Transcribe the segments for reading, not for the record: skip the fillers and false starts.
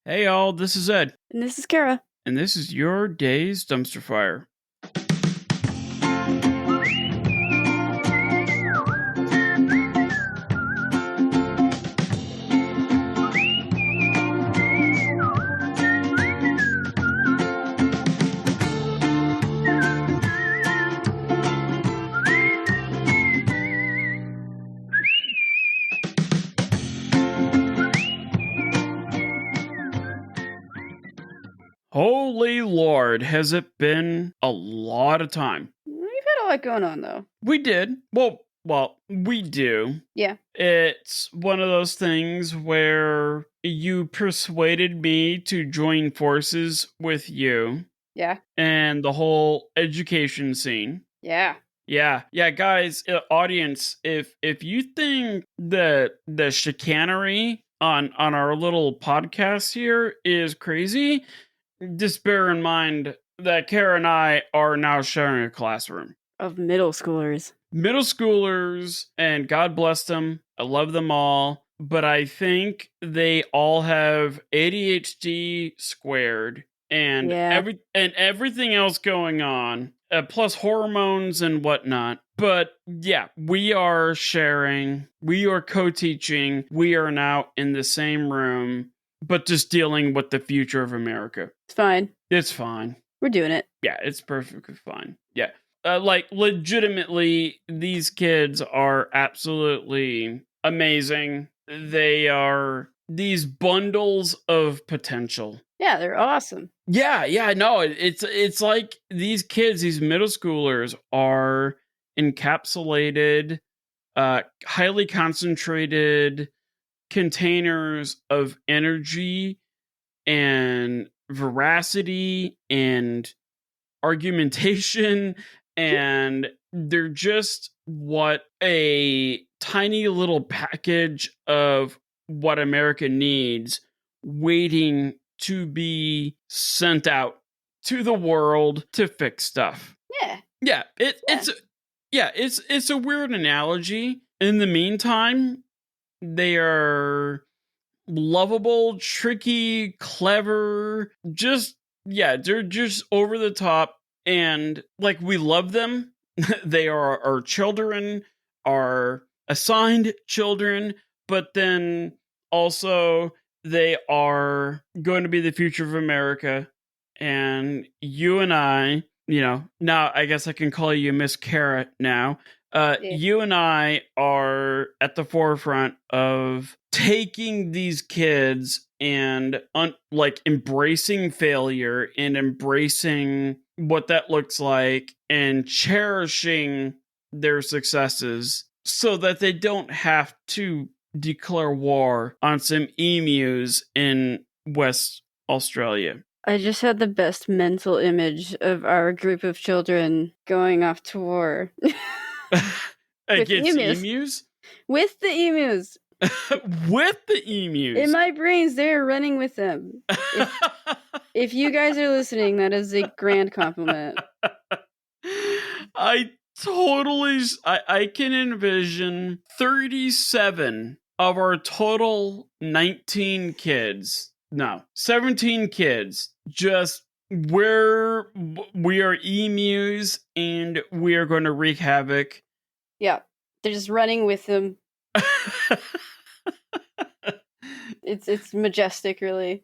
Hey all, this is Ed, And this is Kara. and this is your day's dumpster fire. Holy Lord, has it been a lot of time. We've had a lot going on, though. We did. Well, we do. Yeah. It's one of those things where you persuaded me to join forces with you Yeah. and the whole education scene. Yeah. Yeah, guys, audience, if you think the chicanery on our little podcast here is crazy, just bear in mind that Kara and I are now sharing a classroom. Of middle schoolers. Middle schoolers, and God bless them. I love them all. But I think they all have ADHD squared and Yeah. everything else going on, plus hormones and whatnot. But yeah, we are sharing, we are co-teaching, we are now in the same room, but just dealing with the future of America. It's fine. It's fine. We're doing it. Yeah, it's perfectly fine. Yeah. Like, legitimately, these kids are absolutely amazing. They are these bundles of potential. Yeah, they're awesome. Yeah, no, it's like these kids, these middle schoolers are encapsulated, highly concentrated containers of energy and veracity and argumentation, and they're just what a tiny little package of what America needs waiting to be sent out to the world to fix stuff. Yeah. It's a weird analogy. In the meantime, they are lovable, tricky, clever, they're just over the top, and like, we love them. They are our children, our assigned children, but then also they are going to be the future of America. And you and I, now I guess I can call you Miss Kara now. You and I are at the forefront of taking these kids and embracing failure and embracing what that looks like and cherishing their successes so that they don't have to declare war on some emus in West Australia. I just had the best mental image of our group of children going off to war. Against emus? With the emus. With the emus. In my brains, they're running with them. If you guys are listening, that is a grand compliment. I can envision 37 of our total 19 kids. No, 17 kids. Just where we are emus and we are going to wreak havoc. Yeah, they're just running with them. It's majestic, really.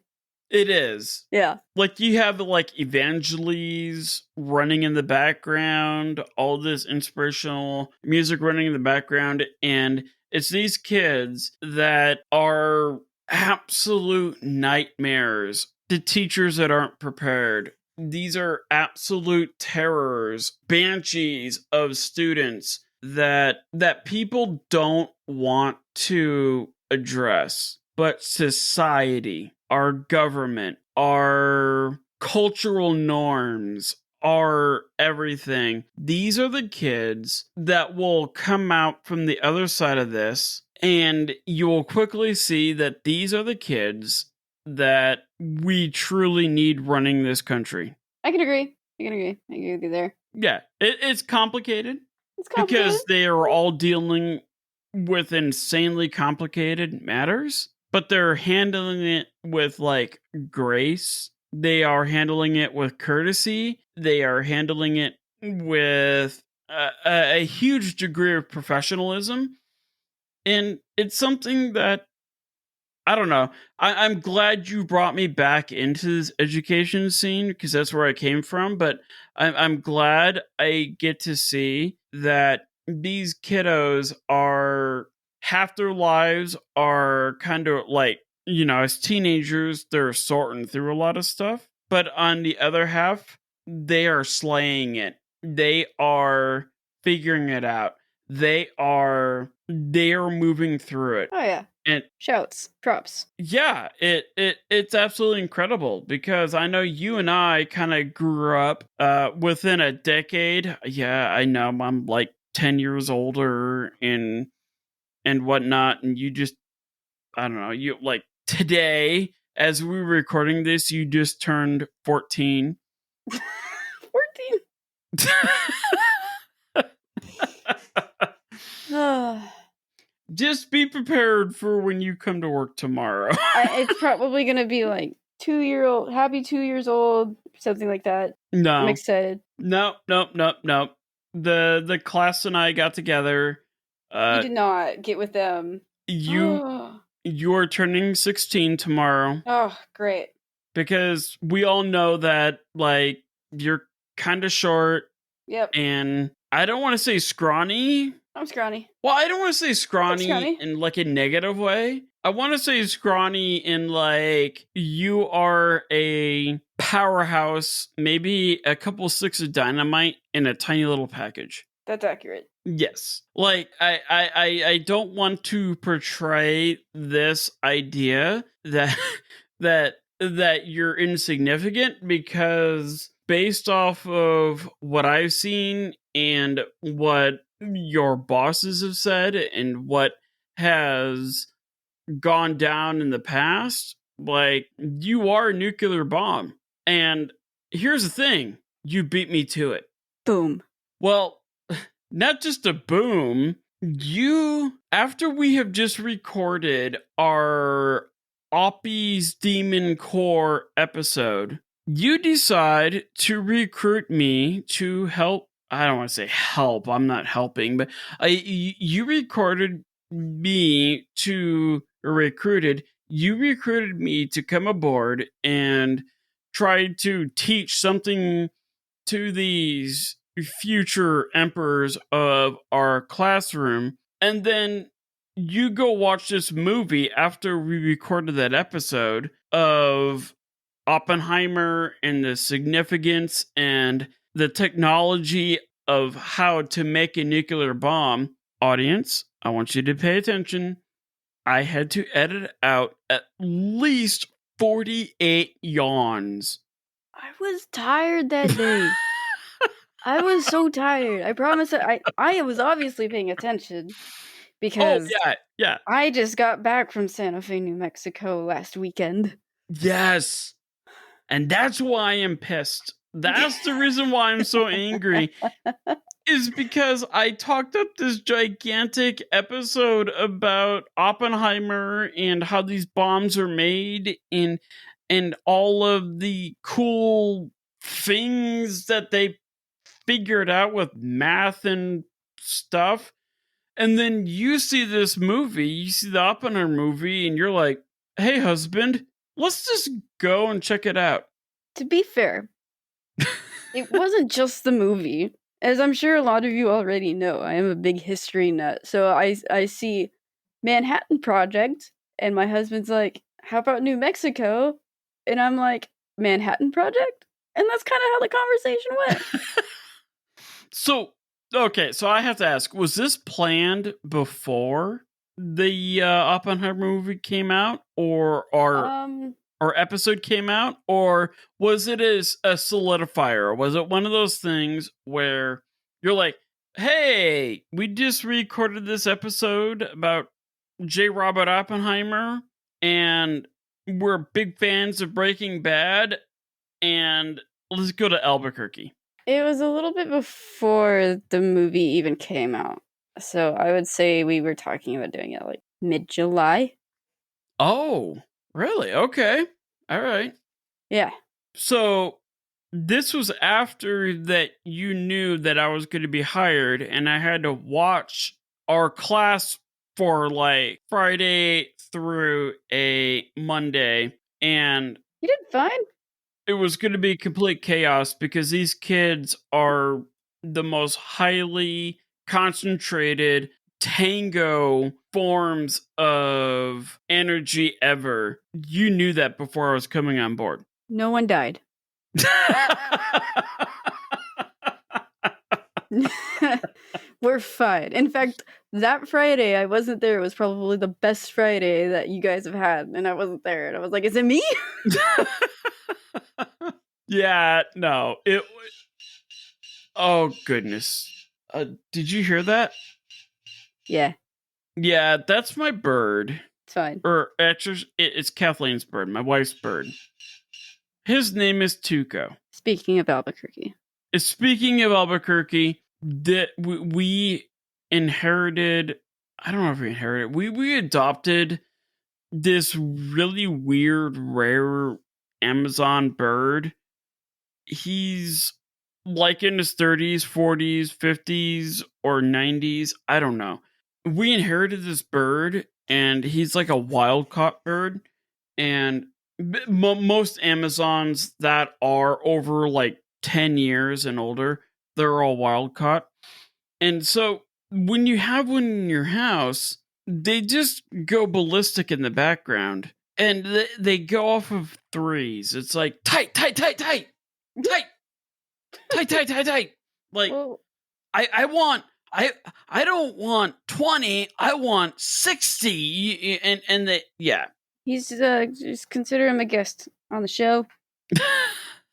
It is. Yeah. Like, you have Evangelies running in the background, all this inspirational music running in the background, and it's these kids that are absolute nightmares to teachers that aren't prepared. These are absolute terrors, banshees of students that people don't want to address, but society, our government, our cultural norms, our everything. These are the kids that will come out from the other side of this, and you will quickly see that these are the kids that we truly need running this country. I can agree. I agree with you there. Yeah, it's complicated. Because they are all dealing with insanely complicated matters. but they're handling it with like grace. They are handling it with courtesy. They are handling it with a huge degree of professionalism. And it's something that I don't know. I'm glad you brought me back into this education scene because that's where I came from. But I'm glad I get to see that these kiddos are half their lives are kind of like, as teenagers, they're sorting through a lot of stuff. But on the other half, they are slaying it. They are figuring it out. They are moving through it. Oh yeah. And Shouts, props. yeah, it's absolutely incredible because I know you and I kind of grew up within a decade. Yeah, I know I'm like 10 years older and whatnot, and you just I don't know, you like today as we were recording this, you just turned 14. 14. Just be prepared for when you come to work tomorrow. It's probably gonna be like 2-year-old, happy 2 years old, something like that. No. I'm excited. Nope. The class and I got together. You did not get with them. You're turning 16 tomorrow. Oh, great. Because we all know that like you're kind of short. Yep. And I don't want to say scrawny. I'm scrawny. Well, I don't want to say scrawny in like a negative way. I want to say scrawny in like you are a powerhouse, maybe a couple sticks of dynamite in a tiny little package. That's accurate. Yes. Like I don't want to portray this idea that you're insignificant because based off of what I've seen and what your bosses have said and what has gone down in the past, like you are a nuclear bomb. And here's the thing, you beat me to it. Boom. Well, not just a boom, after we have just recorded our Epis Demon Core episode, you decide to recruit me to help. I don't want to say help. I'm not helping, but you recruited me to come aboard and try to teach something to these future emperors of our classroom. And then you go watch this movie after we recorded that episode of Oppenheimer and the significance and the technology of how to make a nuclear bomb. Audience, I want you to pay attention. I had to edit out at least 48 yawns. I was tired that day. I was so tired. I promise I was obviously paying attention because yeah. I just got back from Santa Fe, New Mexico last weekend. Yes. And that's why I'm pissed. That's the reason why I'm so angry. Is because I talked up this gigantic episode about Oppenheimer and how these bombs are made and all of the cool things that they figured out with math and stuff. And then you see this movie, you see the Oppenheimer movie, and you're like, hey, husband, let's just go and check it out. To be fair, it wasn't just the movie. As I'm sure a lot of you already know, I am a big history nut. So I see Manhattan Project, and my husband's like, how about New Mexico? And I'm like, Manhattan Project? And that's kind of how the conversation went. So I have to ask, was this planned before the Oppenheimer movie came out, or episode came out, or was it a solidifier? Was it one of those things where you're like, hey, we just recorded this episode about J. Robert Oppenheimer, and we're big fans of Breaking Bad, and let's go to Albuquerque? It was a little bit before the movie even came out. So I would say we were talking about doing it like mid-July. Oh, really? Okay. All right. Yeah. So this was after that you knew that I was going to be hired, and I had to watch our class for like Friday through a Monday, and You did fine. it was going to be complete chaos because these kids are the most highly concentrated tango forms of energy ever. You knew that before I was coming on board. No one died. We're fine. In fact, that Friday I wasn't there. It was probably the best Friday that you guys have had, and I wasn't there. And I was like, "Is it me?" Yeah, no. Oh goodness. Did you hear that? Yeah, Yeah, that's my bird. it's fine. Or actually, it's Kathleen's bird, my wife's bird. His name is Tuco. Speaking of Albuquerque, Speaking of Albuquerque, that we inherited. I don't know if we inherited. We adopted this really weird, rare Amazon bird. He's like in his 30s, 40s, 50s, or 90s. I don't know. We inherited this bird, and he's like a wild caught bird. And most Amazons that are over like 10 years and older, they're all wild caught. And so when you have one in your house, they just go ballistic in the background. And they go off of threes. It's like tight, tight, tight, tight, tight, tight, tight, tight, tight. Like well, I don't want 20. I want 60. And they he's just consider him a guest on the show.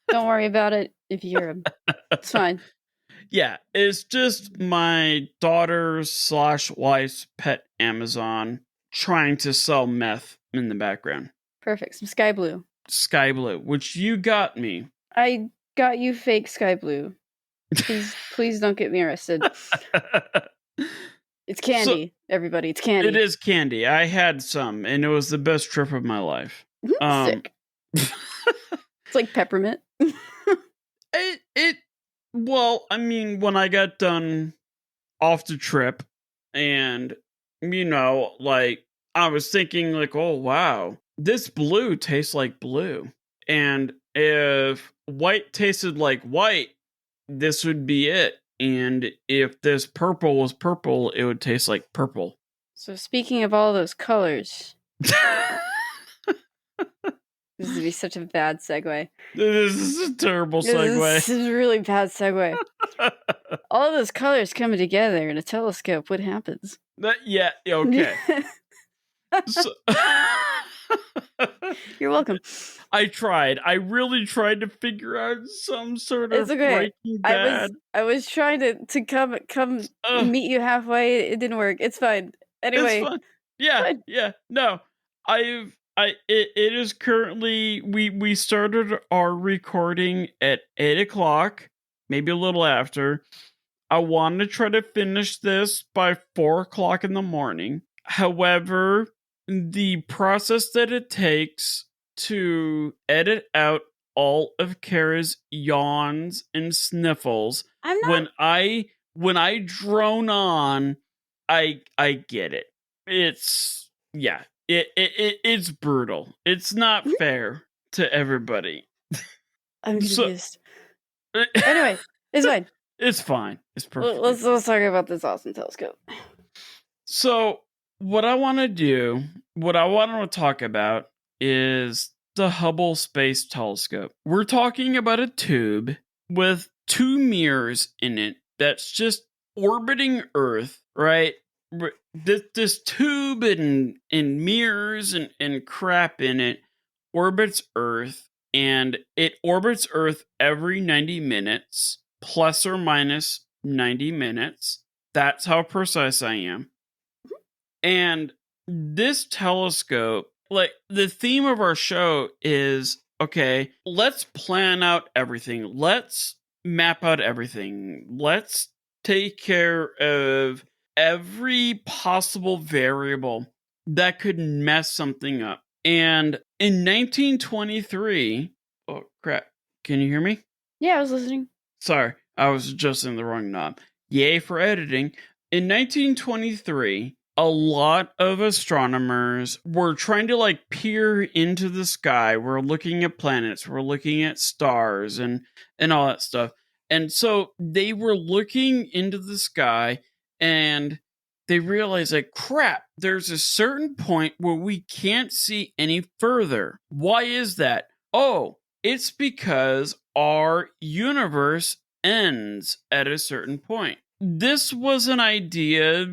Don't worry about it if you hear him. It's fine. Yeah, it's just my daughter/wife's pet Amazon trying to sell meth in the background. Perfect. Some sky blue. Sky blue, which you got me. I got you fake sky blue. Please don't get me arrested. It's candy, everybody. It's candy. It is candy. I had some, and it was the best trip of my life. Sick. It's like peppermint. Well, I mean, when I got done off the trip, and like I was thinking, like, oh wow, this blue tastes like blue, and if white tasted like white, this would be it. And if this purple was purple, it would taste like purple. So speaking of all those colors, this would be such a bad segue. This is a terrible segue. This is a really bad segue. All those colors coming together in a telescope. What happens? Yeah, okay. So, You're welcome. I tried. I really tried to figure out some sort of It's okay. Breaking Bad. I was trying to come meet you halfway. It didn't work. It's fine. Anyway, it's fun. Yeah, fine. yeah. No, it is currently we started our recording at 8:00, maybe a little after. I want to try to finish this by 4:00 in the morning. However, the process that it takes to edit out all of Kara's yawns and sniffles I'm not. when I drone on, I get it. It's it's brutal. It's not fair to everybody. I'm confused. Anyway, it's fine. It's fine. It's perfect. Let's talk about this awesome telescope. So, what I want to talk about is the Hubble Space Telescope. We're talking about a tube with two mirrors in it that's just orbiting Earth, right? This tube and mirrors and crap in it orbits Earth, and it orbits Earth every 90 minutes, plus or minus 90 minutes. That's how precise I am. And this telescope, like the theme of our show is, okay, let's plan out everything. Let's map out everything. Let's take care of every possible variable that could mess something up. And in 1923, oh crap, can you hear me? Yeah, I was listening. Sorry, I was adjusting the wrong knob. Yay for editing. In 1923, a lot of astronomers were trying to like peer into the sky. We're looking at planets, we're looking at stars and all that stuff. And so they were looking into the sky and they realized like crap, there's a certain point where we can't see any further. Why is that? Oh, it's because our universe ends at a certain point. This was an idea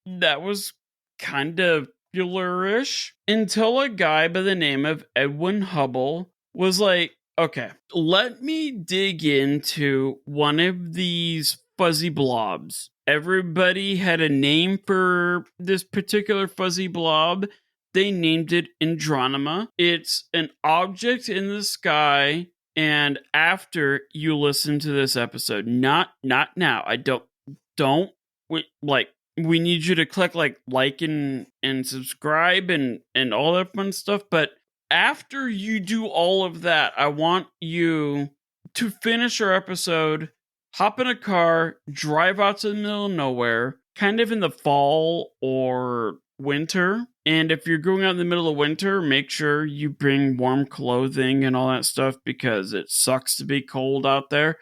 that was kind of popularish until a guy by the name of Edwin Hubble was like, okay, let me dig into one of these fuzzy blobs. Everybody had a name for this particular fuzzy blob. They named it Andromeda. It's an object in the sky. And after you listen to this episode, not now. I don't we need you to click like and subscribe and all that fun stuff. But after you do all of that, I want you to finish our episode, hop in a car, drive out to the middle of nowhere, kind of in the fall or winter. And if you're going out in the middle of winter, make sure you bring warm clothing and all that stuff because it sucks to be cold out there.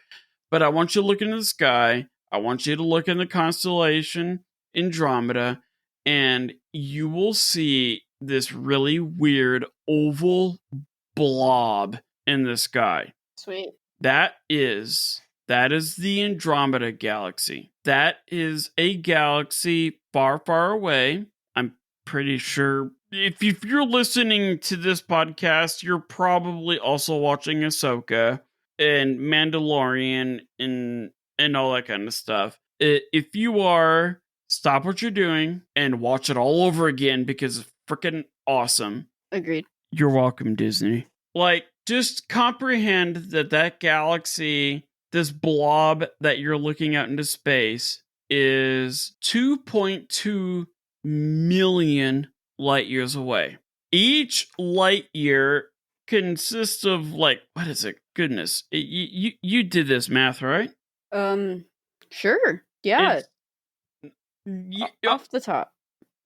But I want you to look into the sky. I want you to look in the constellation Andromeda, and you will see this really weird oval blob in the sky. Sweet. That is the Andromeda galaxy. That is a galaxy far, far away. I'm pretty sure if you're listening to this podcast, you're probably also watching Ahsoka and Mandalorian and all that kind of stuff. If you are, stop what you're doing and watch it all over again because it's freaking awesome. Agreed. You're welcome, Disney. Like, just comprehend that galaxy, this blob that you're looking out into space, is 2.2 million light years away. Each light year consists of like, what is it? Goodness, you did this math, right? Sure. Yeah. Off the top.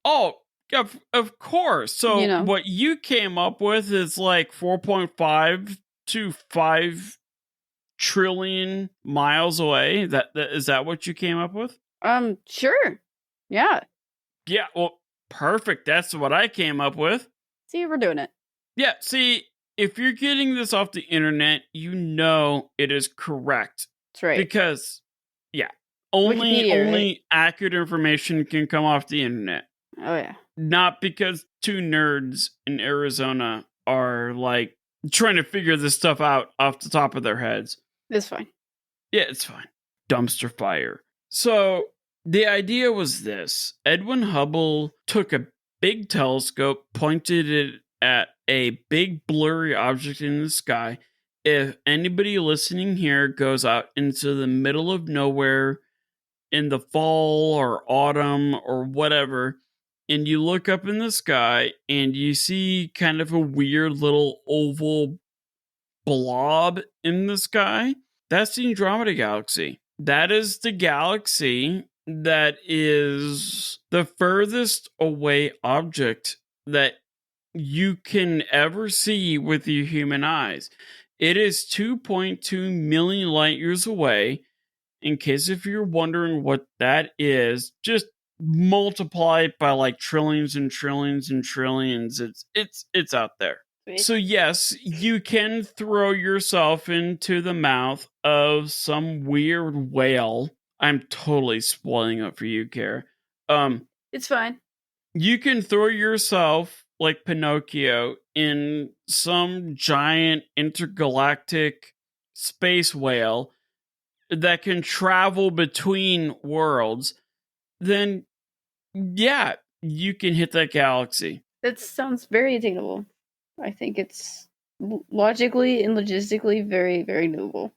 Oh, of course. So what you came up with is like 4.5 to 5 trillion miles away. Is that what you came up with? Sure. Yeah. Yeah, well, perfect. That's what I came up with. See, we're doing it. Yeah, see, if you're getting this off the internet, you know it is correct. That's right. Because, yeah, only accurate information can come off the internet. Oh, yeah. Not because two nerds in Arizona are, like, trying to figure this stuff out off the top of their heads. It's fine. Yeah, it's fine. Dumpster fire. So, the idea was this. Edwin Hubble took a big telescope, pointed it at a big blurry object in the sky. If anybody listening here goes out into the middle of nowhere in the fall or autumn or whatever, and you look up in the sky and you see kind of a weird little oval blob in the sky, that's the Andromeda Galaxy. That is the galaxy that is the furthest away object that you can ever see with your human eyes. It is 2.2 million light years away. In case if you're wondering what that is, just multiply it by like trillions and trillions and trillions. It's out there. Sweet. So yes, you can throw yourself into the mouth of some weird whale. I'm totally spoiling it for you, Kara. It's fine. You can throw yourself like Pinocchio in some giant intergalactic space whale that can travel between worlds, then yeah, you can hit that galaxy. That sounds very attainable. I think it's logically and logistically very, very doable.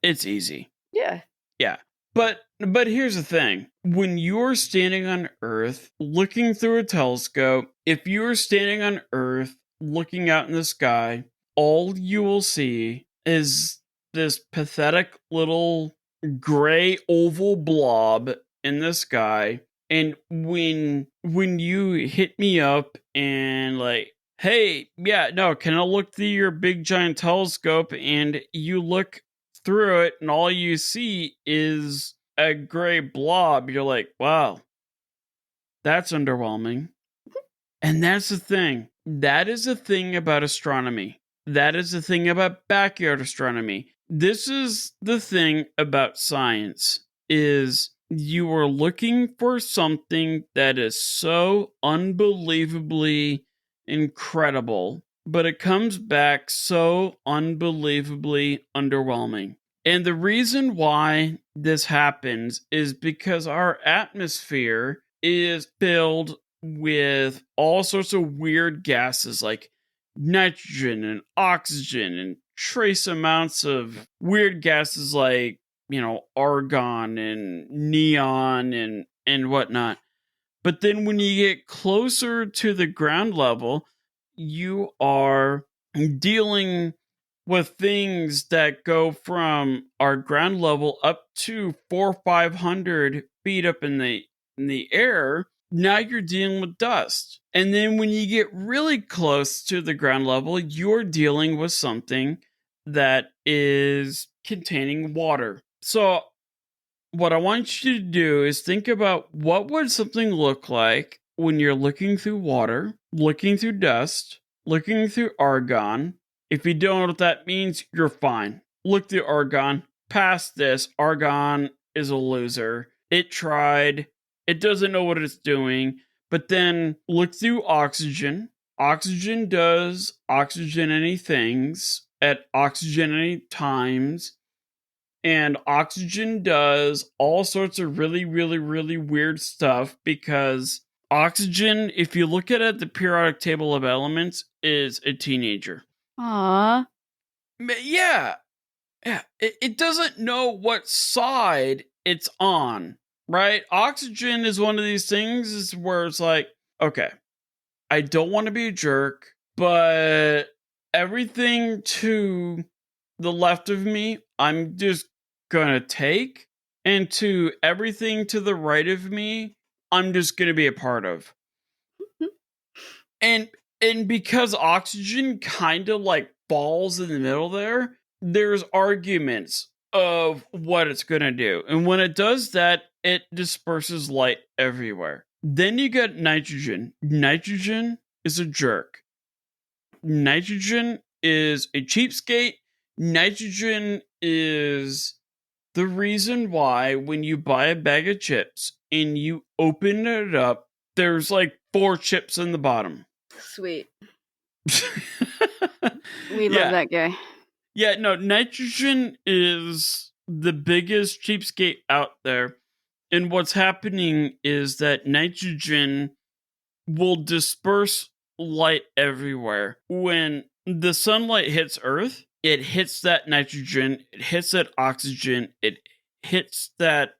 It's easy. Yeah. Yeah. But here's the thing. When you're standing on Earth looking through a telescope, if you're standing on Earth looking out in the sky, all you will see is this pathetic little gray oval blob in the sky. And when you hit me up and like, hey, yeah, no, can I look through your big giant telescope? And you look through it and all you see is a gray blob, you're like, wow, that's underwhelming. And that's the thing. That is the thing about astronomy. That is the thing about backyard astronomy. This is the thing about science, is you are looking for something that is so unbelievably incredible, but it comes back so unbelievably underwhelming. And the reason why this happens is because our atmosphere is filled with all sorts of weird gases like nitrogen and oxygen and trace amounts of weird gases like, argon and neon and whatnot. But then when you get closer to the ground level, you are dealing with things that go from our ground level up to 400-500 feet up in the air. Now you're dealing with dust. And then when you get really close to the ground level, you're dealing with something that is containing water. So what I want you to do is think about what would something look like when you're looking through water, looking through dust, looking through argon. If you don't know what that means, you're fine. Look through argon. Past this, argon is a loser. It tried. It doesn't know what it's doing. But then look through oxygen. Oxygen does oxygen-any things at oxygen-any times. And oxygen does all sorts of really, really, really weird stuff because oxygen, if you look at it, the periodic table of elements, is a teenager. Aww. Yeah. It doesn't know what side it's on, right? Oxygen is one of these things where it's like, okay, I don't want to be a jerk, but everything to the left of me, I'm just gonna take, and to everything to the right of me, I'm just gonna be a part of. And because oxygen kind of like falls in the middle there's arguments of what it's gonna do. And when it does that, it disperses light everywhere. Then you get nitrogen. Nitrogen is a jerk. Nitrogen is a cheapskate. Nitrogen is the reason why when you buy a bag of chips and you open it up, there's like 4 chips in the bottom. Sweet. We love that guy. Yeah, no, nitrogen is the biggest cheapskate out there. And what's happening is that nitrogen will disperse light everywhere. When the sunlight hits Earth, it hits that nitrogen, it hits that oxygen, it hits that,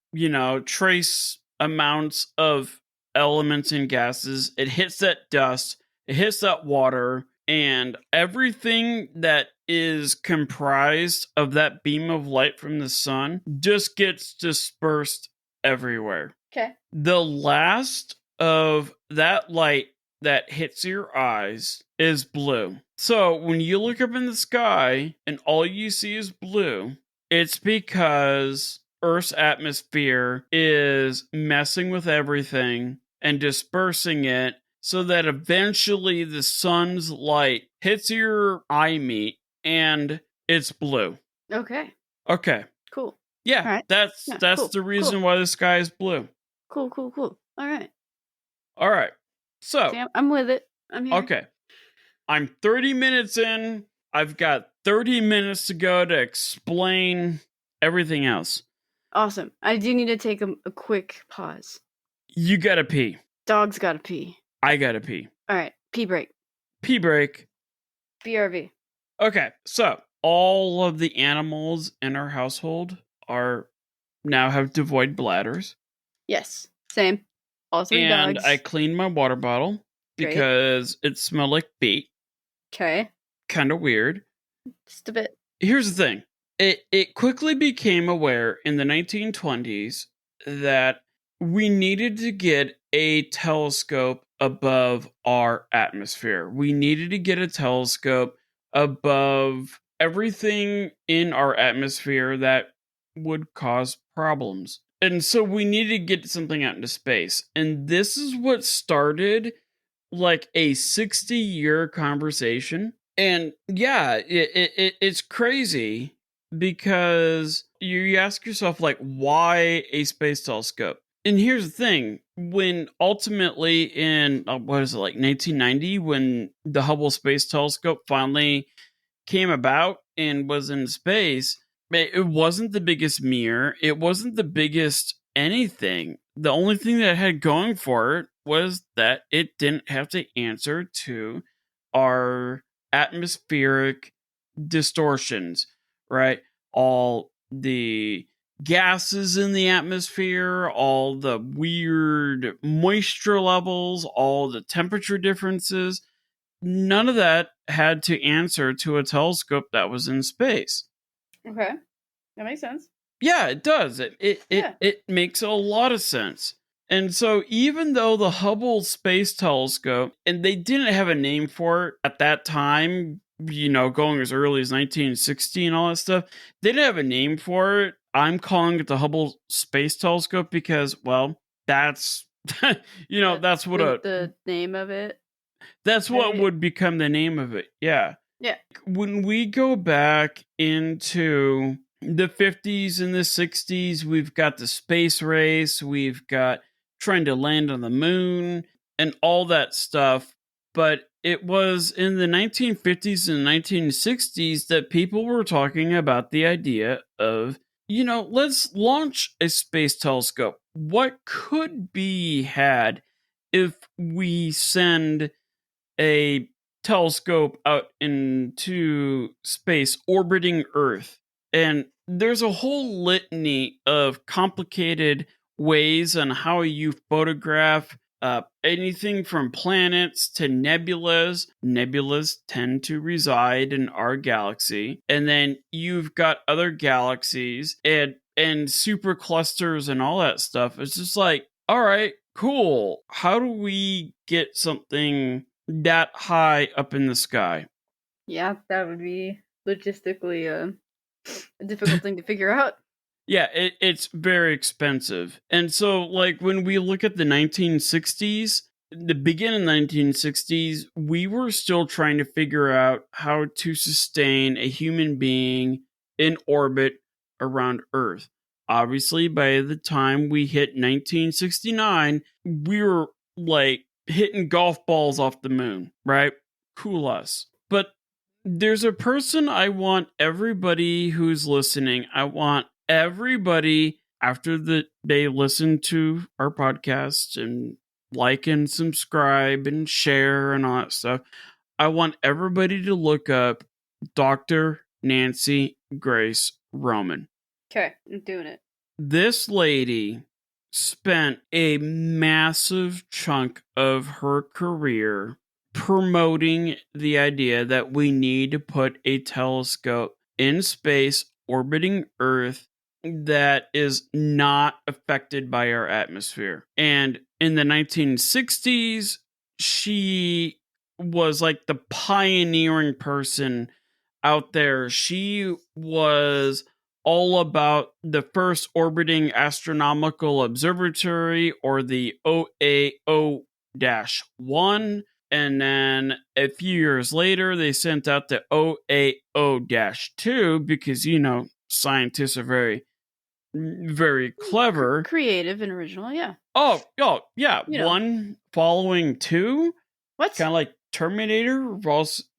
trace amounts of elements and gases, it hits that dust, it hits that water, and everything that is comprised of that beam of light from the sun just gets dispersed everywhere. Okay. The last of that light that hits your eyes is blue. So when you look up in the sky and all you see is blue, it's because Earth's atmosphere is messing with everything and dispersing it so that eventually the sun's light hits your eye meat and it's blue. Okay. Cool. Yeah, right. that's cool, the reason why the sky is blue. Cool. All right. So, see, I'm with it. I'm here. Okay. I'm 30 minutes in. I've got 30 minutes to go to explain everything else. Awesome. I do need to take a quick pause. You gotta pee. Dog's gotta pee. I gotta pee. All right. Pee break. Pee break. BRB. Okay. So, all of the animals in our household are now have devoid bladders. Yes, same. All three And dogs. I cleaned my water bottle because it smelled like bait. Okay. Kind of weird. Just a bit. Here's the thing. It quickly became aware in the 1920s that we needed to get a telescope above our atmosphere. We needed to get a telescope above everything in our atmosphere that would cause problems. And so we needed to get something out into space. And this is what started like a 60-year conversation. And yeah, it's crazy because you ask yourself, like, why a space telescope? And here's the thing. When ultimately in, what is it, like 1990, when the Hubble Space Telescope finally came about and was in space, it wasn't the biggest mirror. It wasn't the biggest anything. The only thing that it had going for it was that it didn't have to answer to our atmospheric distortions, right? All the gases in the atmosphere, all the weird moisture levels, all the temperature differences. None of that had to answer to a telescope that was in space. Okay. That makes sense. Yeah, it does. It makes a lot of sense. And so even though the Hubble Space Telescope, and they didn't have a name for it at that time, going as early as 1960 and all that stuff, they didn't have a name for it. I'm calling it the Hubble Space Telescope because, well, that's, that's what the name of it. That's what would become the name of it. Yeah. Yeah. When we go back into the 50s and the 60s, we've got the space race, we've got trying to land on the moon and all that stuff. But it was in the 1950s and 1960s that people were talking about the idea of, let's launch a space telescope. What could be had if we send a telescope out into space orbiting Earth? And there's a whole litany of complicated ways on how you photograph anything from planets to nebulas. Nebulas tend to reside in our galaxy. And then you've got other galaxies and superclusters and all that stuff. It's just like, all right, cool. How do we get something that high up in the sky? Yeah, that would be logistically a difficult thing to figure out. Yeah, it's very expensive. And so, like, when we look at the 1960s, the beginning of the 1960s, we were still trying to figure out how to sustain a human being in orbit around Earth. Obviously, by the time we hit 1969, we were, like, hitting golf balls off the moon, right? Cool us. But there's a person I want everybody who's listening, I want everybody after they listen to our podcast and like and subscribe and share and all that stuff, I want everybody to look up Dr. Nancy Grace Roman. Okay, I'm doing it. This lady spent a massive chunk of her career promoting the idea that we need to put a telescope in space orbiting Earth that is not affected by our atmosphere. And in the 1960s, she was like the pioneering person out there. She was all about the first orbiting astronomical observatory, or the OAO-1. And then a few years later, they sent out the OAO-2 because, scientists are very, very clever. Creative and original, yeah. Oh, yeah. One following two. What? Kind of like Terminator,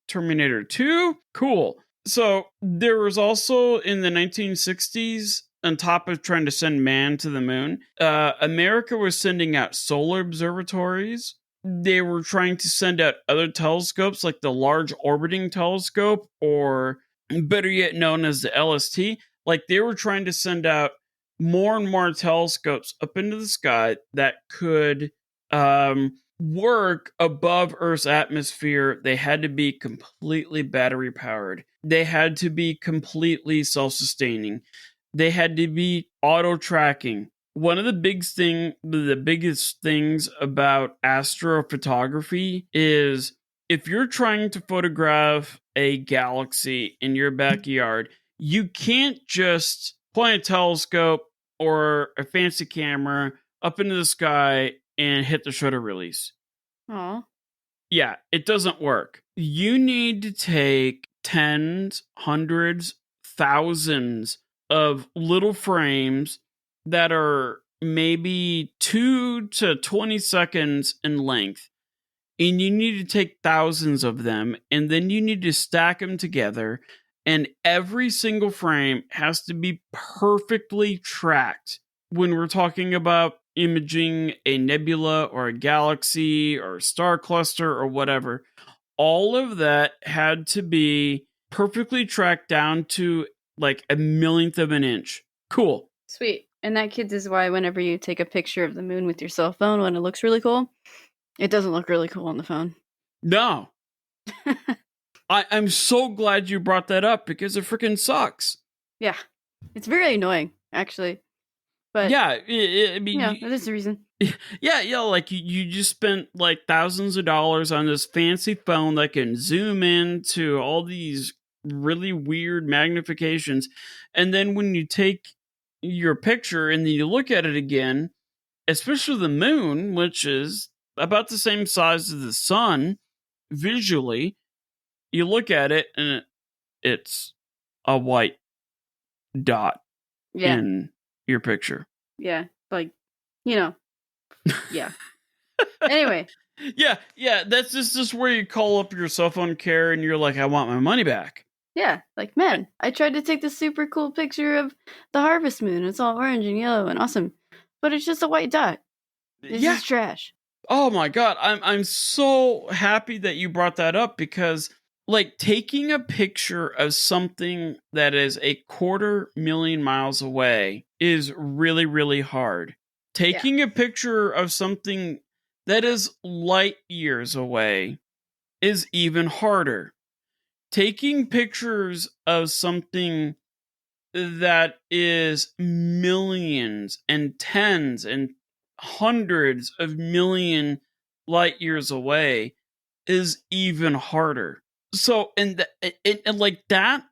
Terminator 2. Cool. So there was also in the 1960s, on top of trying to send man to the moon, America was sending out solar observatories. They were trying to send out other telescopes like the Large Orbiting Telescope, or better yet known as the LST. Like, they were trying to send out more and more telescopes up into the sky that could work above Earth's atmosphere. They had to be completely battery powered. They had to be completely self sustaining. They had to be auto tracking. One of the biggest things about astrophotography is if you're trying to photograph a galaxy in your backyard, you can't just point a telescope or a fancy camera up into the sky and hit the shutter release. Aw. Yeah, it doesn't work. You need to take tens, hundreds, thousands of little frames that are maybe 2 to 20 seconds in length. And you need to take thousands of them, and then you need to stack them together. And every single frame has to be perfectly tracked. When we're talking about imaging a nebula or a galaxy or a star cluster or whatever, all of that had to be perfectly tracked down to like a millionth of an inch. Cool. Sweet. And that, kids, is why whenever you take a picture of the moon with your cell phone when it looks really cool, it doesn't look really cool on the phone. No. I'm so glad you brought that up because it freaking sucks. Yeah. It's very annoying, actually. But yeah, I mean, yeah, that's the reason. Yeah, like you just spent like thousands of dollars on this fancy phone that can zoom in to all these really weird magnifications. And then when you take your picture and then you look at it again, especially the moon, which is about the same size as the sun visually, you look at it and it's a white dot in your picture. Yeah, like, yeah. Anyway. Yeah, that's just where you call up your cell phone care and you're like, I want my money back. Yeah, like, man, I tried to take this super cool picture of the harvest moon. It's all orange and yellow and awesome, but it's just a white dot. This is trash. Oh my god, I'm so happy that you brought that up because like taking a picture of something that is 250,000 miles away is really, really hard. Taking a picture of something that is light years away is even harder. Taking pictures of something that is millions and tens and hundreds of million light years away is even harder. So, and like that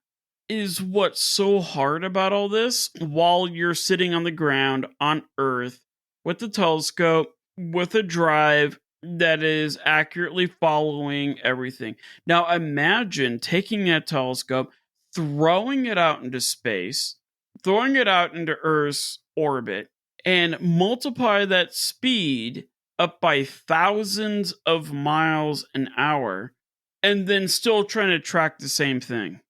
is what's so hard about all this while you're sitting on the ground on Earth with the telescope, with a drive that is accurately following everything. Now, imagine taking that telescope, throwing it out into space, throwing it out into Earth's orbit, and multiply that speed up by thousands of miles an hour, and then still trying to track the same thing.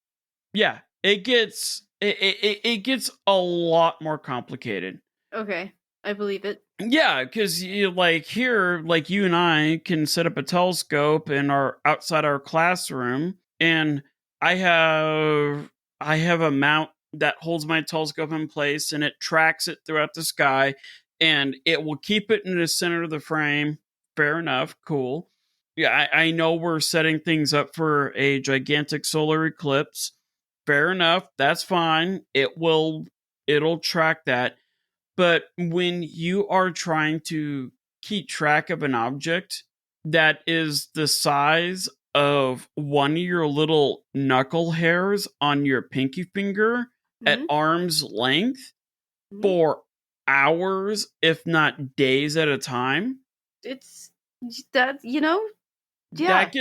Yeah, it gets a lot more complicated. Okay, I believe it. Yeah, because you like here, like you and I can set up a telescope in our outside our classroom, and I have a mount that holds my telescope in place, and it tracks it throughout the sky, and it will keep it in the center of the frame. Fair enough, cool. Yeah, I know we're setting things up for a gigantic solar eclipse. Fair enough, that's fine. It'll track that. But when you are trying to keep track of an object that is the size of one of your little knuckle hairs on your pinky finger at arm's length for hours, if not days at a time, it's that, yeah. that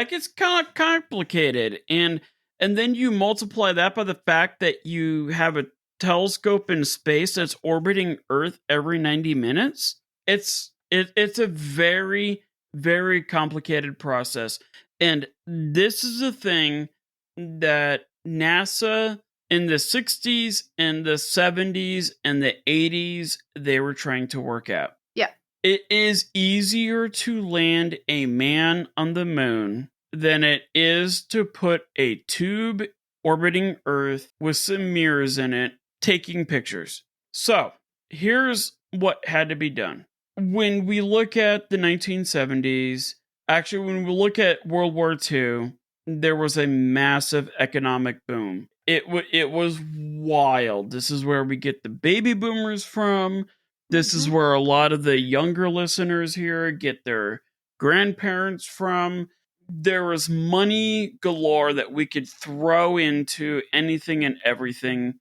gets kind of complicated. And then you multiply that by the fact that you have a telescope in space that's orbiting Earth every 90 minutes. It's a very, very complicated process. And this is a thing that NASA in the 60s and the 70s and the 80s, they were trying to work out. Yeah. It is easier to land a man on the moon than it is to put a tube orbiting Earth with some mirrors in it taking pictures. So, here's what had to be done. When we look at the 1970s, actually, when we look at World War II, there was a massive economic boom. It was wild. This is where we get the baby boomers from. This is where a lot of the younger listeners here get their grandparents from. There was money galore that we could throw into anything and everything,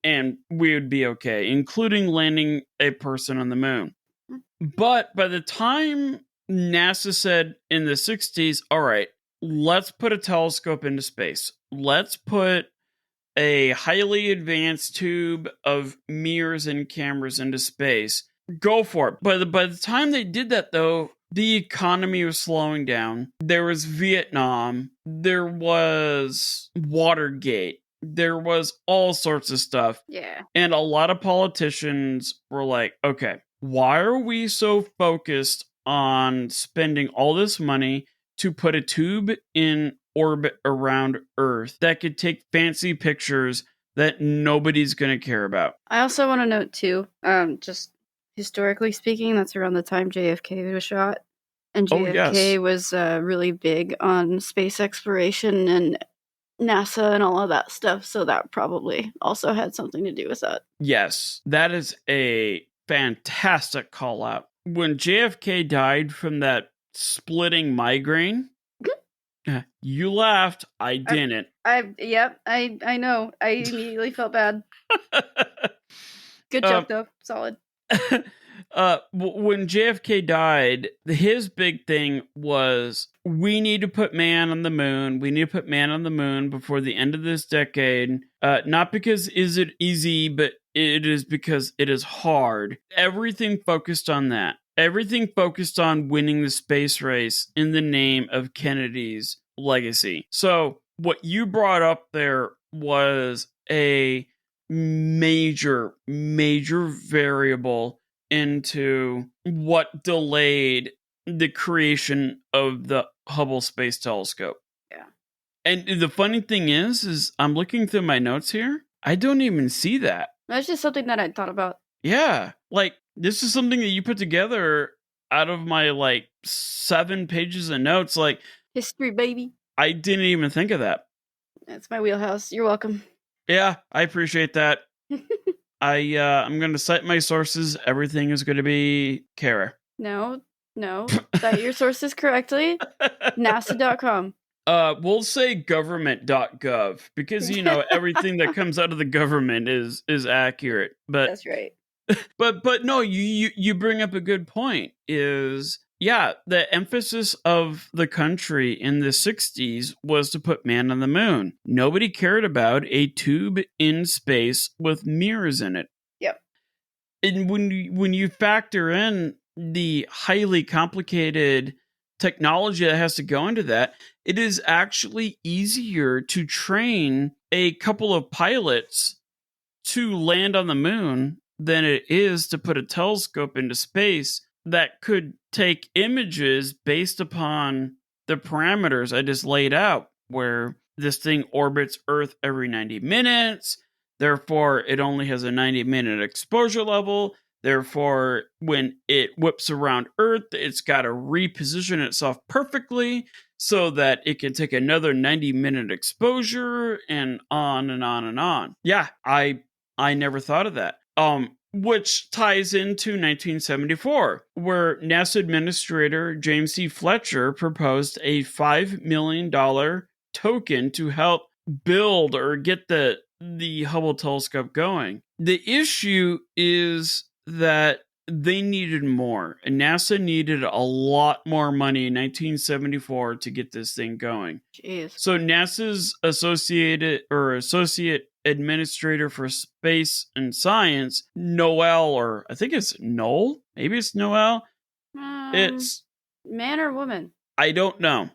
and we would be okay, including landing a person on the moon. But by the time NASA said in the 60s, all right, let's put a telescope into space. Let's put a highly advanced tube of mirrors and cameras into space. Go for it. But by the time they did that, though, the economy was slowing down. There was Vietnam. There was Watergate. There was all sorts of stuff. Yeah. And a lot of politicians were like, okay, why are we so focused on spending all this money to put a tube in orbit around Earth that could take fancy pictures that nobody's going to care about? I also want to note too, just historically speaking, that's around the time JFK was shot. And JFK was really big on space exploration and NASA and all of that stuff, so that probably also had something to do with that. Yes, that is a fantastic call out. When JFK died from that splitting migraine, you laughed, I didn't. I know. I immediately felt bad. Good joke though, solid. When JFK died, his big thing was, we need to put man on the moon. We need to put man on the moon before the end of this decade. Not because is it easy, but it is because it is hard. Everything focused on that. Everything focused on winning the space race in the name of Kennedy's legacy. So what you brought up there was a major variable into what delayed the creation of the Hubble Space Telescope. Yeah. And the funny thing is I'm looking through my notes here. I don't even see that. That's just something that I thought about. Yeah. Like, this is something that you put together out of my, 7 pages of notes. Like, history, baby. I didn't even think of that. That's my wheelhouse. You're welcome. Yeah, I appreciate that. I'm going to cite my sources. Everything is going to be Kara. No. Cite your sources correctly. NASA.com. We'll say government.gov because, everything that comes out of the government is accurate. But that's right. But no, you bring up a good point. The emphasis of the country in the 60s was to put man on the moon. Nobody cared about a tube in space with mirrors in it. Yep. And when you factor in the highly complicated technology that has to go into that, it is actually easier to train a couple of pilots to land on the moon than it is to put a telescope into space that could take images based upon the parameters I just laid out, where this thing orbits Earth every 90 minutes. Therefore, it only has a 90-minute exposure level. Therefore, when it whips around Earth, it's got to reposition itself perfectly so that it can take another 90-minute exposure, and on and on and on. Yeah, I never thought of that. Which ties into 1974, where NASA Administrator James C. Fletcher proposed a $5 million token to help build or get the Hubble telescope going. The issue is that they needed more, and NASA needed a lot more money in 1974 to get this thing going. Jeez. So NASA's associate administrator for space and science, Noel, or I think it's Noel. Maybe it's Noel. It's man or woman? I don't know.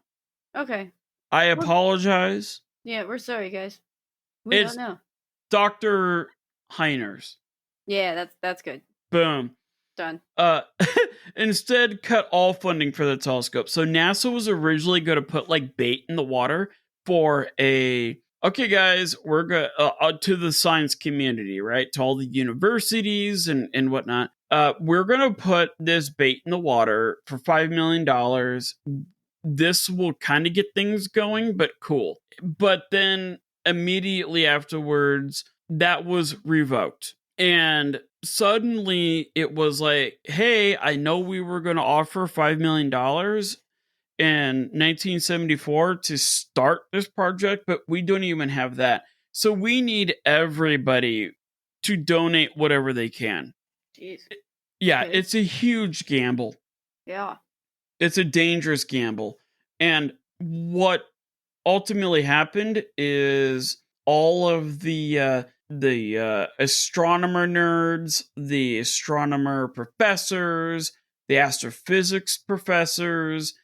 Okay. I apologize. Yeah, we're sorry, guys. We don't know. Dr. Heiners. Yeah, that's good. Boom. Done. Instead, cut all funding for the telescope. So NASA was originally going to put bait in the water for a okay, guys, we're going to the science community, right? To all the universities and whatnot. We're going to put this bait in the water for $5 million. This will kind of get things going, but cool. But then immediately afterwards, that was revoked. And suddenly it was like, hey, I know we were going to offer $5 million in 1974 to start this project, but we don't even have that. So we need everybody to donate whatever they can. Jeez. Yeah, Okay. it's a huge gamble. Yeah. It's a dangerous gamble. And what ultimately happened is all of the astronomer nerds, the astronomer professors, the astrophysics professors,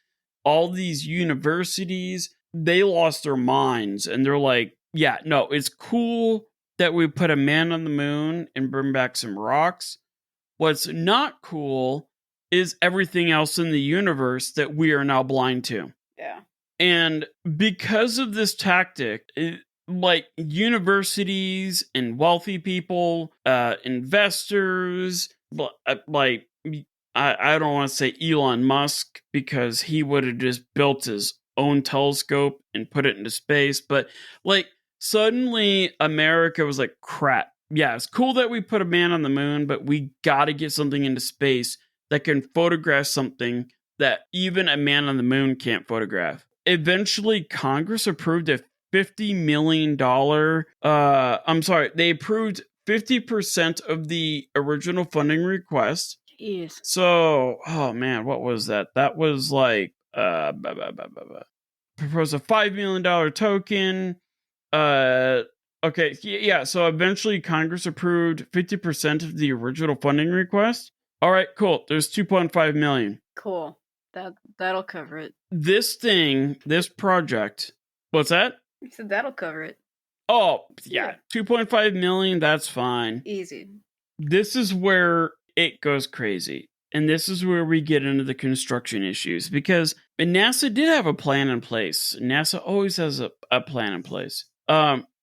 all these universities, they lost their minds and they're like, yeah, no, it's cool that we put a man on the moon and bring back some rocks. What's not cool is everything else in the universe that we are now blind to. Yeah. And because of this tactic, like universities and wealthy people, investors, like I don't want to say Elon Musk because he would have just built his own telescope and put it into space. But like suddenly America was like, crap. Yeah, it's cool that we put a man on the moon, but we got to get something into space that can photograph something that even a man on the moon can't photograph. Eventually, Congress approved a $50 million. They approved 50% of the original funding request. Jeez. So, oh man, what was that? That was like proposed a $5 million token. Okay, yeah. So eventually, Congress approved 50% of the original funding request. All right, cool. There's 2.5 million. Cool. That'll cover it. This project. What's that? You said that'll cover it. Oh, yeah. 2.5 million, that's fine. Easy. This is where it goes crazy. And this is where we get into the construction issues because NASA did have a plan in place. NASA always has a plan in place.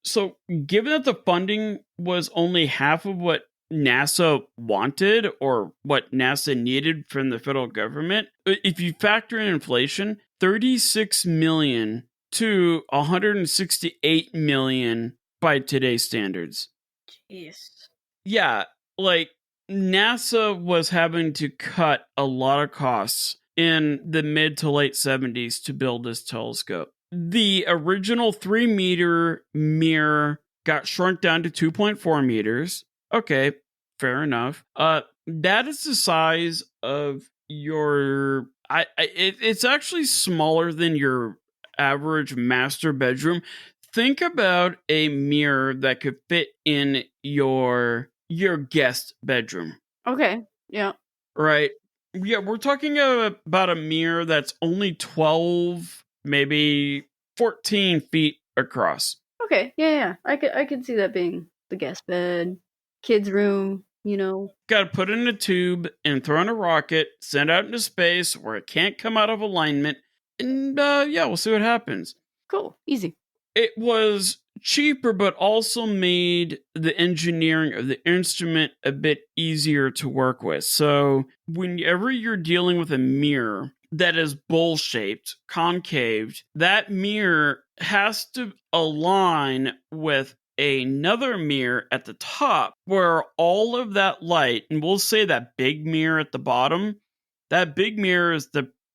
So given that the funding was only half of what NASA wanted or what NASA needed from the federal government, if you factor in inflation, 36 million to 168 million by today's standards. Jeez. Yeah, like NASA was having to cut a lot of costs in the mid to late 70s to build this telescope. The original 3-meter mirror got shrunk down to 2.4 meters. Okay, fair enough. That is the size of your. It's actually smaller than your average master bedroom. Think about a mirror that could fit in your guest bedroom. Okay. Yeah. Right. Yeah, we're talking about a mirror that's only 12, maybe 14 feet across. Okay. Yeah. I could see that being the guest bed, kids' room. Got to put it in a tube and throw in a rocket, send out into space where it can't come out of alignment, and yeah, we'll see what happens. Cool. Easy. It was cheaper, but also made the engineering of the instrument a bit easier to work with. So whenever you're dealing with a mirror that is bowl-shaped, concaved, that mirror has to align with another mirror at the top where all of that light, and we'll say that big mirror at the bottom, that big mirror is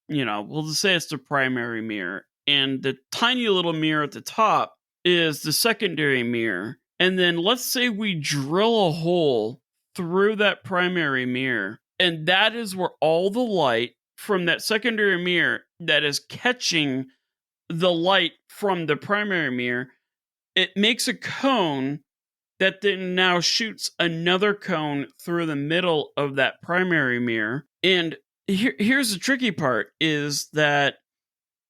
we'll just say it's the primary mirror. And the tiny little mirror at the top is the secondary mirror. And then let's say we drill a hole through that primary mirror. And that is where all the light from that secondary mirror that is catching the light from the primary mirror, it makes a cone that then now shoots another cone through the middle of that primary mirror. And here's the tricky part is that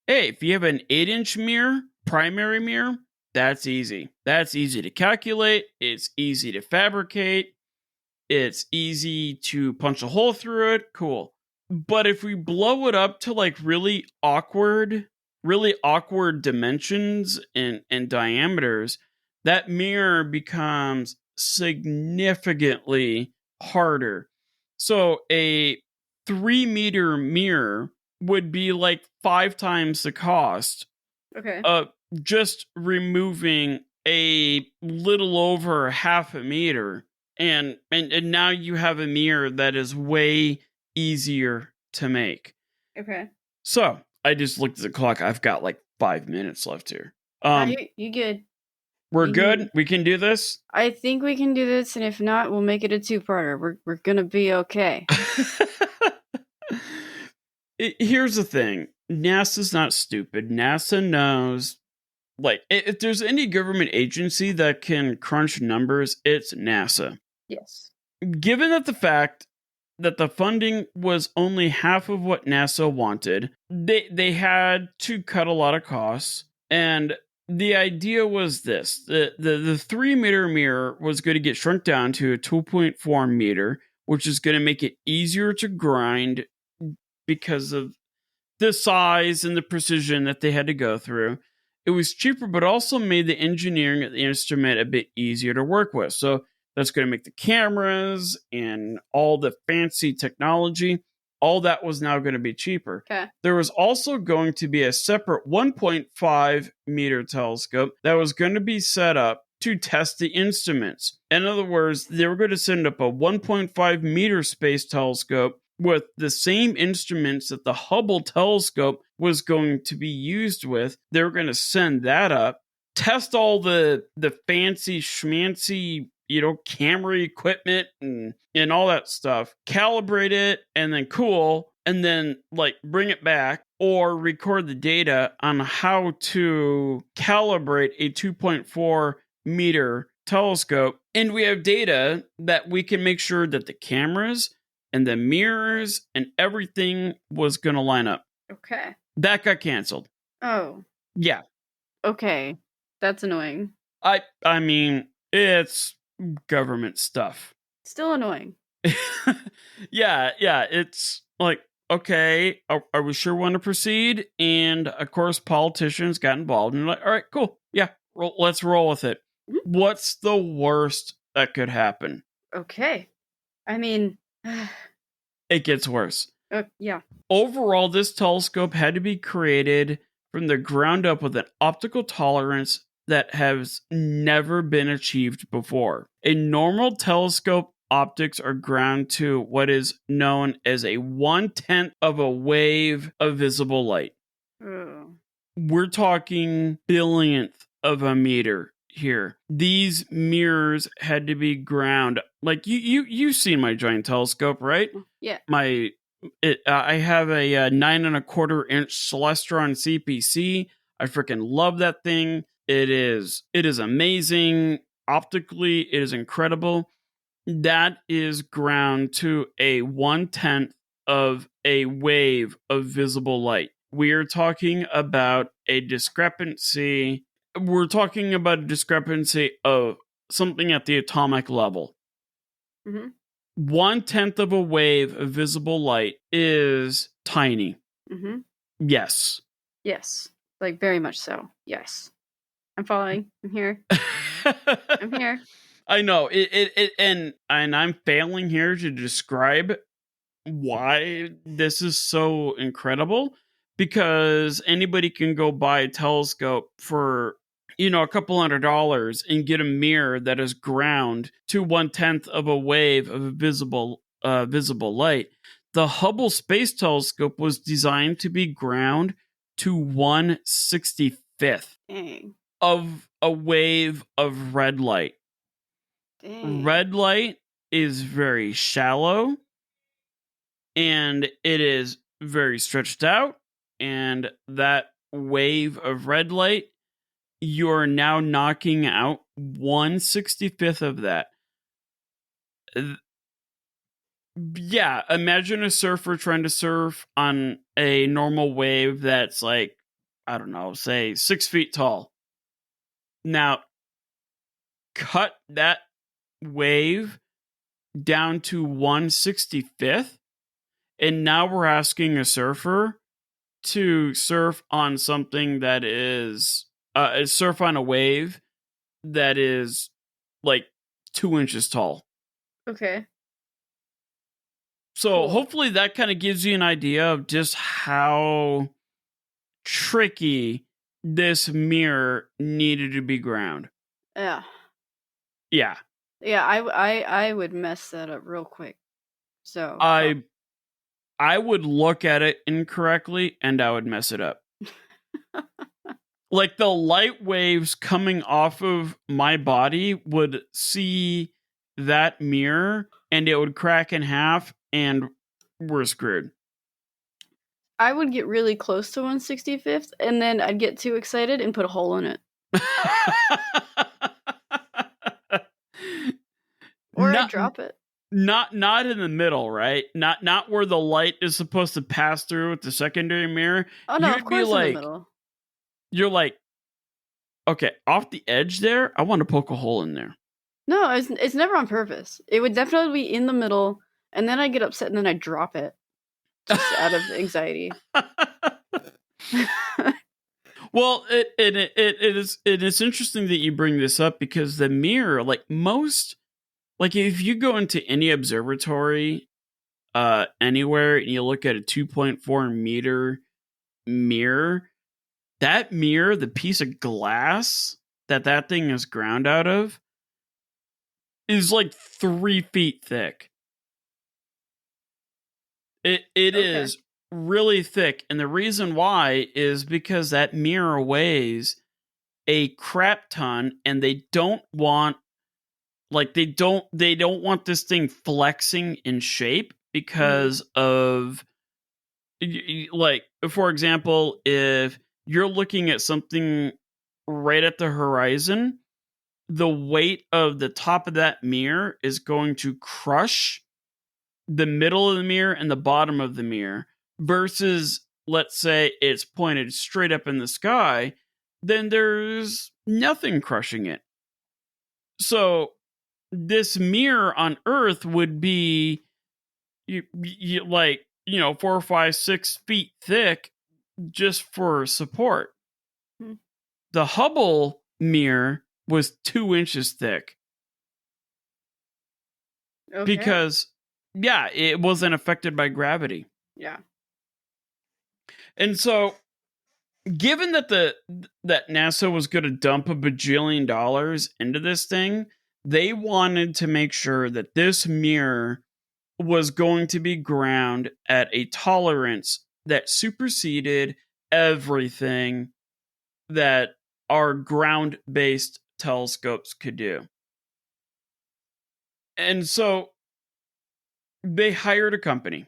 hey, if you have an 8-inch mirror, primary mirror, that's easy. That's easy to calculate. It's easy to fabricate. It's easy to punch a hole through it. Cool. But if we blow it up to like really awkward really awkward dimensions and diameters, that mirror becomes significantly harder. So a 3-meter mirror would be like 5 times the cost Okay. of just removing a little over half a meter. And now you have a mirror that is way easier to make. Okay. So I just looked at the clock. I've got like 5 minutes left here. You good? We're you good. can- We can do this. I think we can do this, and if not, we'll make it a two-parter. We're gonna be okay. Here's the thing. NASA's not stupid. NASA knows, like, if there's any government agency that can crunch numbers, it's NASA. Yes. Given that the fact that the funding was only half of what NASA wanted, they had to cut a lot of costs. And the idea was this: the 3-meter mirror was going to get shrunk down to a 2.4 meter, which is going to make it easier to grind because of the size and the precision that they had to go through. It was cheaper, but also made the engineering of the instrument a bit easier to work with. So that's going to make the cameras and all the fancy technology, all that was now going to be cheaper. Okay. There was also going to be a separate 1.5 meter telescope that was going to be set up to test the instruments. In other words, they were going to send up a 1.5 meter space telescope with the same instruments that the Hubble telescope was going to be used with. They were going to send that up, test all the fancy schmancy, camera equipment and all that stuff, calibrate it, and then cool, and then like bring it back or record the data on how to calibrate a 2.4 meter telescope. And we have data that we can make sure that the cameras and the mirrors and everything was going to line up. Okay. That got canceled. Oh. Yeah. Okay. That's annoying. I mean, it's government stuff. Still annoying. yeah, it's like, okay, are we sure we want to proceed? And of course, politicians got involved and like, all right, cool. Yeah, let's roll with it. Mm-hmm. What's the worst that could happen? Okay. I mean, it gets worse. Yeah. Overall, this telescope had to be created from the ground up with an optical tolerance that has never been achieved before. A normal telescope optics are ground to what is known as a 1/10 of a wave of visible light. Oh. We're talking billionth of a meter here. These mirrors had to be ground. Like you've seen my giant telescope, right? Yeah. I have a 9.25-inch Celestron CPC. I freaking love that thing. It is amazing. Optically, it is incredible. That is ground to a 1/10 of a wave of visible light. We are talking about a discrepancy. We're talking about a discrepancy of something at the atomic level. Mm-hmm. 1/10 of a wave of visible light is tiny. Mm-hmm. Yes. Yes. Like, very much so. Yes. I'm following. I'm here. I'm here. I know. And I'm failing here to describe why this is so incredible, because anybody can go buy a telescope for a couple $100 and get a mirror that is ground to 1/10 of a wave of visible light. The Hubble Space Telescope was designed to be ground to 1/65th Dang. of a wave of red light. Dang. Red light is very shallow and it is very stretched out, and that wave of red light, you're now knocking out 1/65th of that. Yeah, imagine a surfer trying to surf on a normal wave that's like, I don't know, say 6 feet tall. Now, cut that wave down to 1/65th, and now we're asking a surfer to surf on something that is surf on a wave that is like 2 inches tall. Okay. So Cool. hopefully that kind of gives you an idea of just how tricky this mirror needed to be ground. Yeah. Yeah. Yeah, I would mess that up real quick. So I would look at it incorrectly and I would mess it up. Like the light waves coming off of my body would see that mirror and it would crack in half and we're screwed. I would get really close to 165th and then I'd get too excited and put a hole in it. Or I'd drop it. Not in the middle, right? Not where the light is supposed to pass through with the secondary mirror. Oh no, You'd of course be like, in the middle. You're like, okay, off the edge there, I want to poke a hole in there. No, it's never on purpose. It would definitely be in the middle, and then I get upset, and then I drop it, just out of anxiety. Well, it is interesting that you bring this up because the mirror, like if you go into any observatory, anywhere, and you look at a 2.4 meter mirror, that mirror, the piece of glass that thing is ground out of, is like 3 feet thick. It is really thick, and the reason why is because that mirror weighs a crap ton, and they don't want want this thing flexing in shape because of like, for example, if you're looking at something right at the horizon, the weight of the top of that mirror is going to crush the middle of the mirror and the bottom of the mirror, versus, let's say, it's pointed straight up in the sky, then there's nothing crushing it. So this mirror on Earth would be like, 4, 5, 6 feet thick just for support. The Hubble mirror was 2 inches thick. Okay. Because, yeah, it wasn't affected by gravity. Yeah. And so, given that that NASA was going to dump $1 bajillion into this thing, they wanted to make sure that this mirror was going to be ground at a tolerance that superseded everything that our ground-based telescopes could do. And so they hired a company,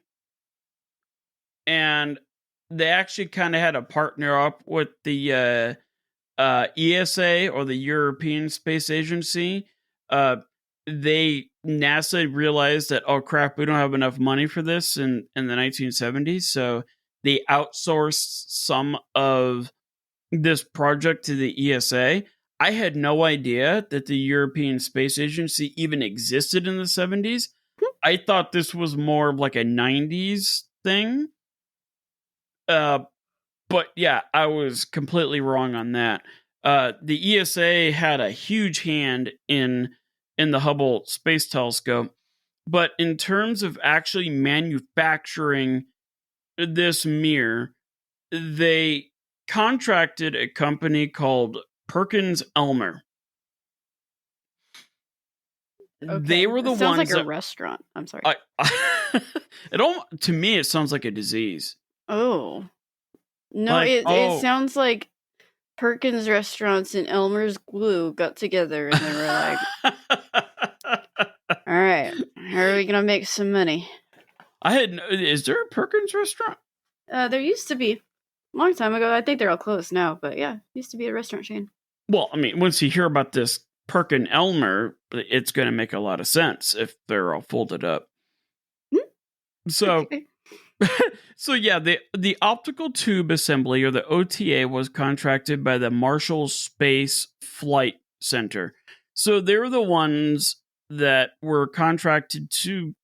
and they actually kind of had to partner up with the ESA, or the European Space Agency. NASA realized that, oh crap, we don't have enough money for this in the 1970s, so they outsourced some of this project to the ESA. I had no idea that the European Space Agency even existed in the 70s. I thought this was more of like a 90s thing. But yeah, I was completely wrong on that. The ESA had a huge hand in the Hubble Space Telescope, but in terms of actually manufacturing this mirror, they contracted a company called Perkins Elmer. Okay. They were the sounds ones like a that, restaurant. I'm sorry. To me, it sounds like a disease. Oh. No, Like, it sounds like Perkins Restaurants and Elmer's Glue got together and they were like, all right, how are we going to make some money? Is there a Perkins restaurant? There used to be. A long time ago. I think they're all closed now, but yeah, used to be a restaurant chain. Well, I mean, once you hear about this Perkin Elmer, it's going to make a lot of sense if they're all folded up. So, Okay. so yeah, the optical tube assembly, or the OTA, was contracted by the Marshall Space Flight Center. So they're the ones that were contracted to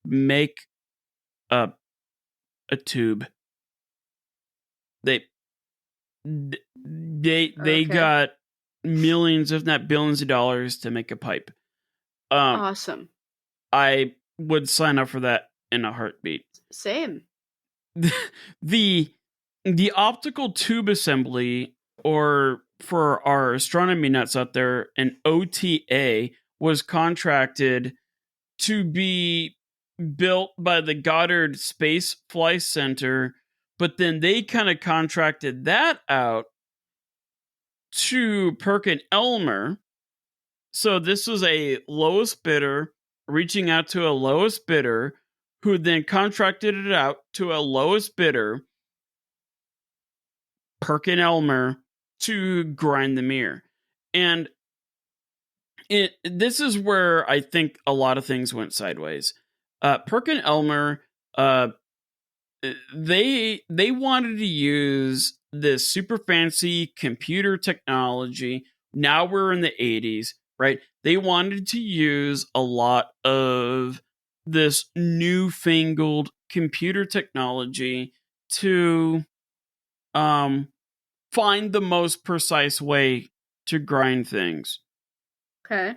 make a tube. They they Okay. got millions, if not billions, of dollars to make a pipe. Awesome. I would sign up for that in a heartbeat. Same. the the optical tube assembly, or for our astronomy nuts out there, an OTA, was contracted to be built by the Goddard Space Flight Center, but then they kind of contracted that out to Perkin-Elmer. So this was a lowest bidder reaching out to a lowest bidder, who then contracted it out to a lowest bidder, Perkin-Elmer, to grind the mirror. And this is where I think a lot of things went sideways. Perkin-Elmer, they wanted to use this super fancy computer technology. Now we're in the 80s, right? They wanted to use a lot of this newfangled computer technology to find the most precise way to grind things. Okay.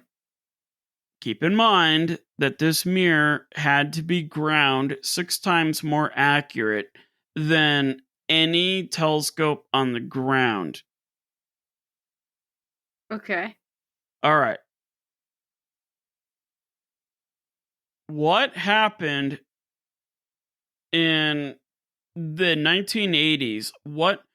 Keep in mind that this mirror had to be ground 6 times more accurate than any telescope on the ground. Okay. All right. What happened in the 1980s? What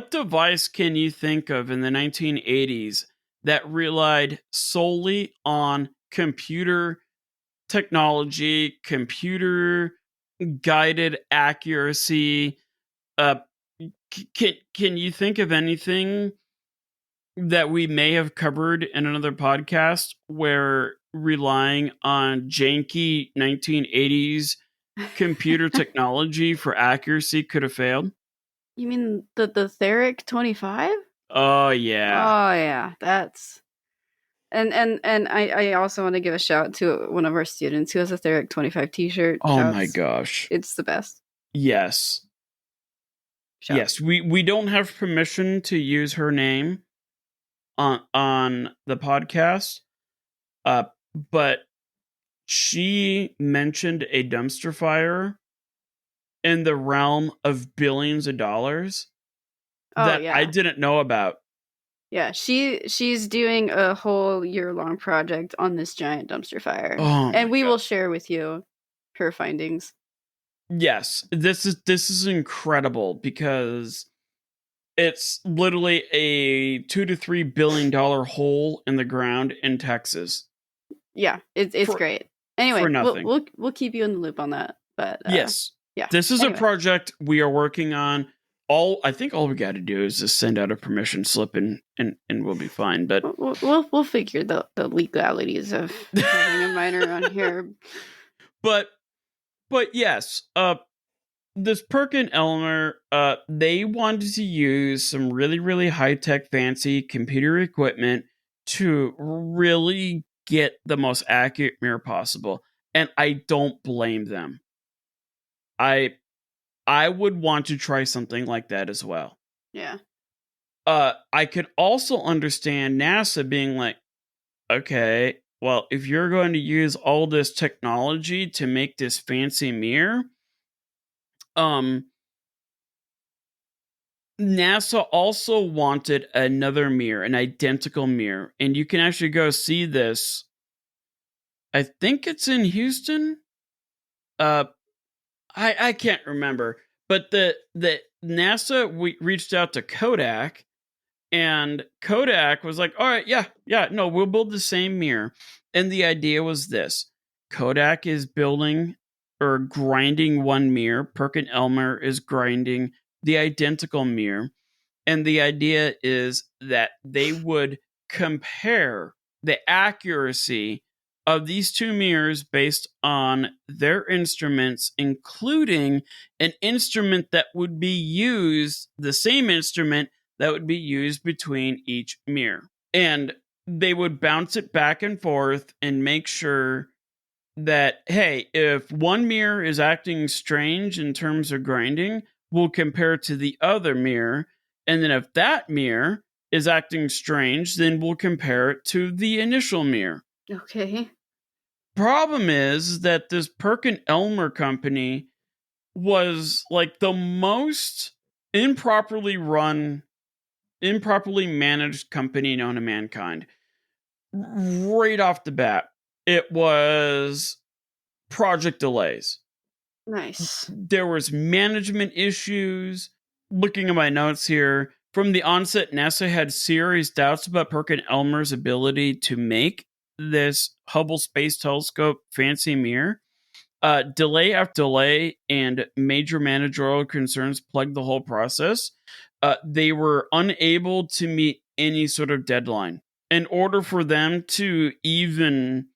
device can you think of in the 1980s that relied solely on computer technology, computer guided accuracy? Can you think of anything that we may have covered in another podcast where relying on janky 1980s computer technology for accuracy could have failed? You mean the Theric 25? Oh yeah. Oh yeah, that's and I also want to give a shout to one of our students who has a Theric 25 t-shirt. Oh Shouts. my gosh. It's the best. Yes. Shouts. Yes, we don't have permission to use her name on the podcast. But she mentioned a dumpster fire in the realm of billions of dollars that yeah. I didn't know about. Yeah, she's doing a whole year-long project on this giant dumpster fire. Oh and we God. will share with you her findings. Yes, this is incredible because it's literally a $2 to $3 billion hole in the ground in Texas. Yeah, it's great. Anyway, for nothing. We'll keep you in the loop on that. But yes, yeah, this is a project we are working on. I think all we got to do is just send out a permission slip and we'll be fine. But we'll figure the legalities of having a minor on here. But yes, this Perkin-Elmer, they wanted to use some really, really high-tech, fancy computer equipment to really get the most accurate mirror possible. And I don't blame them. I would want to try something like that as well. Yeah. I could also understand NASA being like, okay, well, if you're going to use all this technology to make this fancy mirror, NASA also wanted another mirror, an identical mirror, and you can actually go see this. I think it's in Houston. I can't remember, but the NASA reached out to Kodak, and Kodak was like, "All right, yeah, no, we'll build the same mirror." And the idea was this: Kodak is building or grinding one mirror. Perkin-Elmer is grinding the identical mirror. And the idea is that they would compare the accuracy of these two mirrors based on their instruments, including an instrument that would be used, the same instrument that would be used between each mirror. And they would bounce it back and forth and make sure that, hey, if one mirror is acting strange in terms of grinding, we'll compare it to the other mirror. And then if that mirror is acting strange, then we'll compare it to the initial mirror. Okay. Problem is that this Perkin-Elmer company was like the most improperly run, improperly managed company known to mankind. Right off the bat, it was project delays. Nice. There was management issues. Looking at my notes here, from the onset, NASA had serious doubts about Perkin-Elmer's ability to make this Hubble Space Telescope fancy mirror. Delay after delay and major managerial concerns plagued the whole process. They were unable to meet any sort of deadline. In order for them to even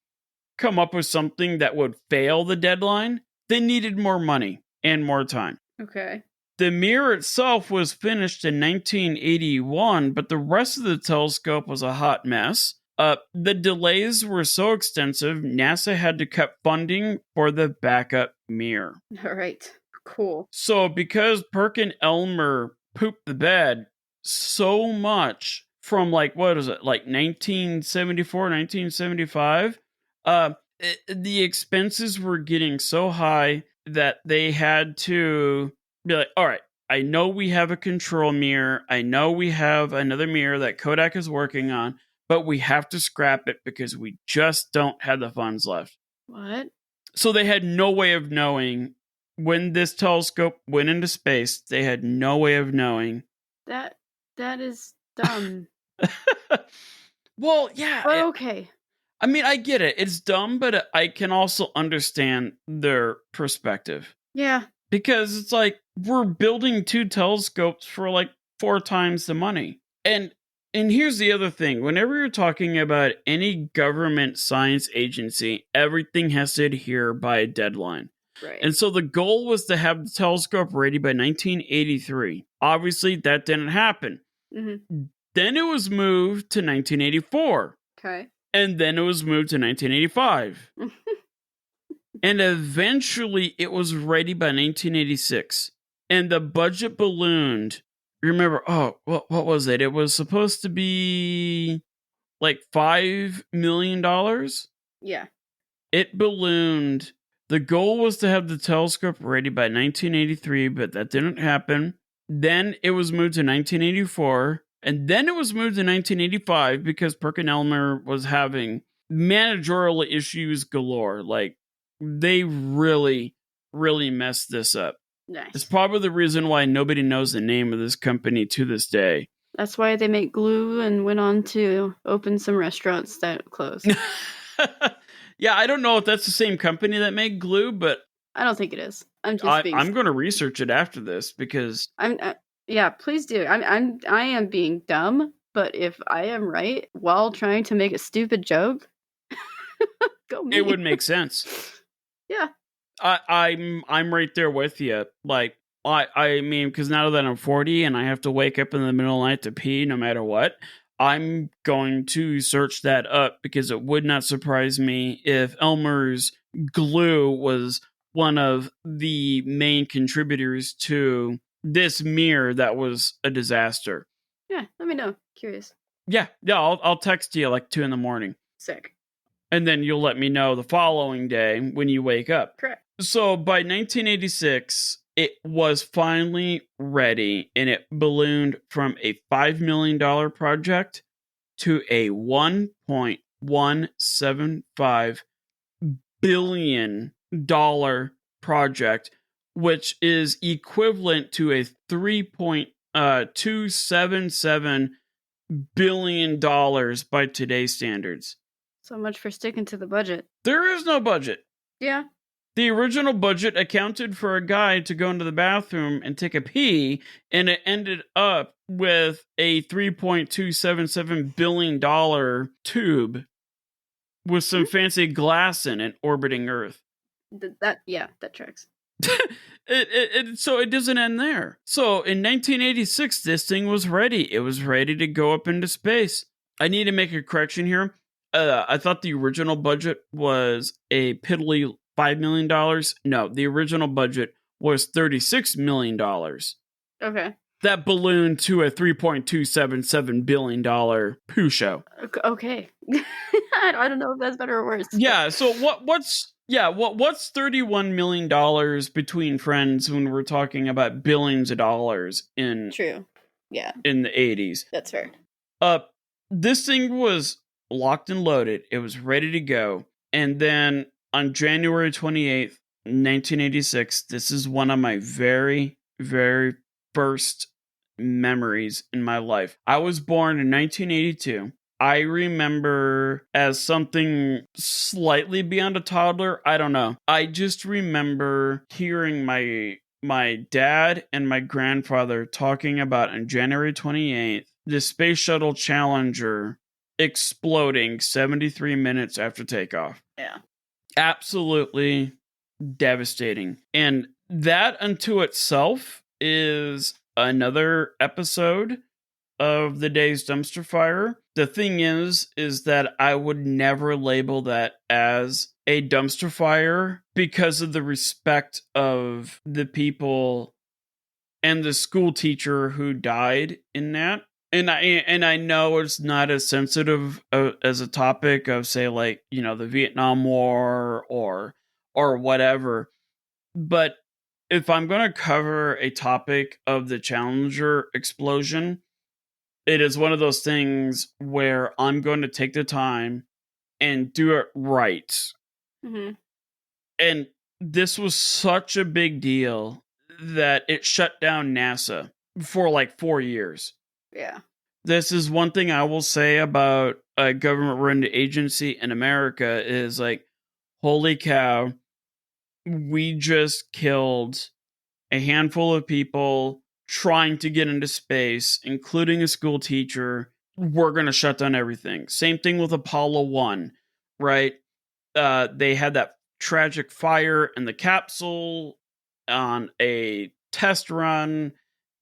come up with something that would fail the deadline, they needed more money and more time. Okay. The mirror itself was finished in 1981, but the rest of the telescope was a hot mess. The delays were so extensive, NASA had to cut funding for the backup mirror. All right. Cool. So, because Perkin-Elmer pooped the bed so much from like, what is it, like 1974, 1975, the expenses were getting so high that they had to be like, all right, I know we have a control mirror. I know we have another mirror that Kodak is working on, but we have to scrap it because we just don't have the funds left. What? So they had no way of knowing when this telescope went into space. They had no way of knowing. That is dumb. Well, yeah. But okay. I mean, I get it. It's dumb, but I can also understand their perspective. Yeah. Because it's like, we're building 2 telescopes for like 4 times the money. And here's the other thing. Whenever you're talking about any government science agency, everything has to adhere by a deadline. Right. And so the goal was to have the telescope ready by 1983. Obviously, that didn't happen. Mm-hmm. Then it was moved to 1984. Okay. And then it was moved to 1985. And eventually it was ready by 1986. And the budget ballooned. Remember, what was it? It was supposed to be like $5 million. Yeah. It ballooned. The goal was to have the telescope ready by 1983, but that didn't happen. Then it was moved to 1984. And then it was moved to 1985 because Perkin-Elmer was having managerial issues galore. Like, they really, really messed this up. Nice. It's probably the reason why nobody knows the name of this company to this day. That's why they make glue and went on to open some restaurants that closed. Yeah, I don't know if that's the same company that made glue, but I don't think it is. I'm going to research it after this because yeah, please do. I am being dumb, but if I am right while trying to make a stupid joke, go me. It would make sense. Yeah. I'm right there with you. Like, I mean, because now that I'm 40 and I have to wake up in the middle of the night to pee no matter what, I'm going to search that up because it would not surprise me if Elmer's glue was one of the main contributors to this mirror that was a disaster. Yeah, let me know. Curious. Yeah, I'll text you like 2 a.m. Sick. And then you'll let me know the following day when you wake up. Correct. So by 1986, it was finally ready, and it ballooned from a $5 million project to a $1.175 billion project, which is equivalent to a $3.277 billion by today's standards. So much for sticking to the budget. There is no budget. Yeah. The original budget accounted for a guy to go into the bathroom and take a pee, and it ended up with a $3.277 billion tube with some fancy glass in it orbiting Earth. That tracks. So it doesn't end there. So in 1986, this thing was ready. It was ready to go up into space. I need to make a correction here. I thought the original budget was a piddly $5 million. No, the original budget was $36 million. Okay. That ballooned to a $3.277 billion poo show. Okay. I don't know if that's better or worse. Yeah, so what's $31 million between friends when we're talking about billions of dollars in True. Yeah. in the 80s? That's fair. This thing was locked and loaded. It was ready to go. And then on January 28th, 1986, this is one of my very, very first memories in my life. I was born in 1982. I remember as something slightly beyond a toddler. I don't know. I just remember hearing my dad and my grandfather talking about on January 28th, the Space Shuttle Challenger exploding 73 minutes after takeoff. Yeah. Absolutely devastating. And that unto itself is another episode of the day's dumpster fire. The thing is that I would never label that as a dumpster fire because of the respect of the people and the school teacher who died in that. And I know it's not as sensitive as a topic of, say, like, you know, the Vietnam War or whatever. But if I'm going to cover a topic of the Challenger explosion, it is one of those things where I'm going to take the time and do it right. Mm-hmm. And this was such a big deal that it shut down NASA for like 4 years. Yeah. This is one thing I will say about a government-run agency in America is like, holy cow, we just killed a handful of people trying to get into space, including a school teacher. We're going to shut down everything. Same thing with Apollo 1, right? They had that tragic fire in the capsule on a test run,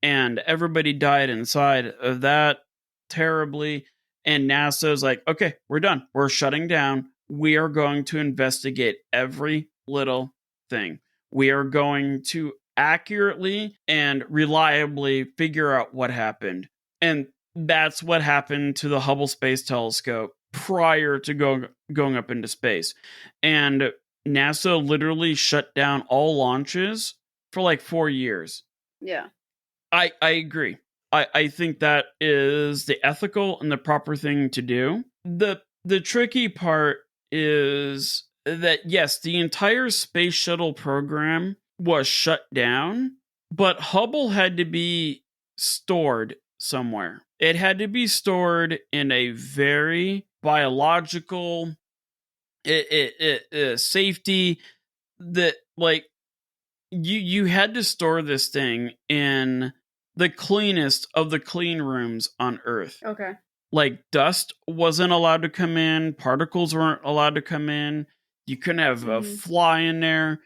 and everybody died inside of that terribly. And NASA's like, okay, we're done. We're shutting down. We are going to investigate every little thing. We are going to accurately and reliably figure out what happened. And that's what happened to the Hubble Space Telescope prior to going up into space. And NASA literally shut down all launches for like 4 years. Yeah. I agree. I think that is the ethical and the proper thing to do. The tricky part is that, yes, the entire space shuttle program was shut down, but Hubble had to be stored somewhere. It had to be stored in a very biological safety that, like, you had to store this thing in the cleanest of the clean rooms on Earth. Okay. Like, dust wasn't allowed to come in, particles weren't allowed to come in, you couldn't have a fly in there.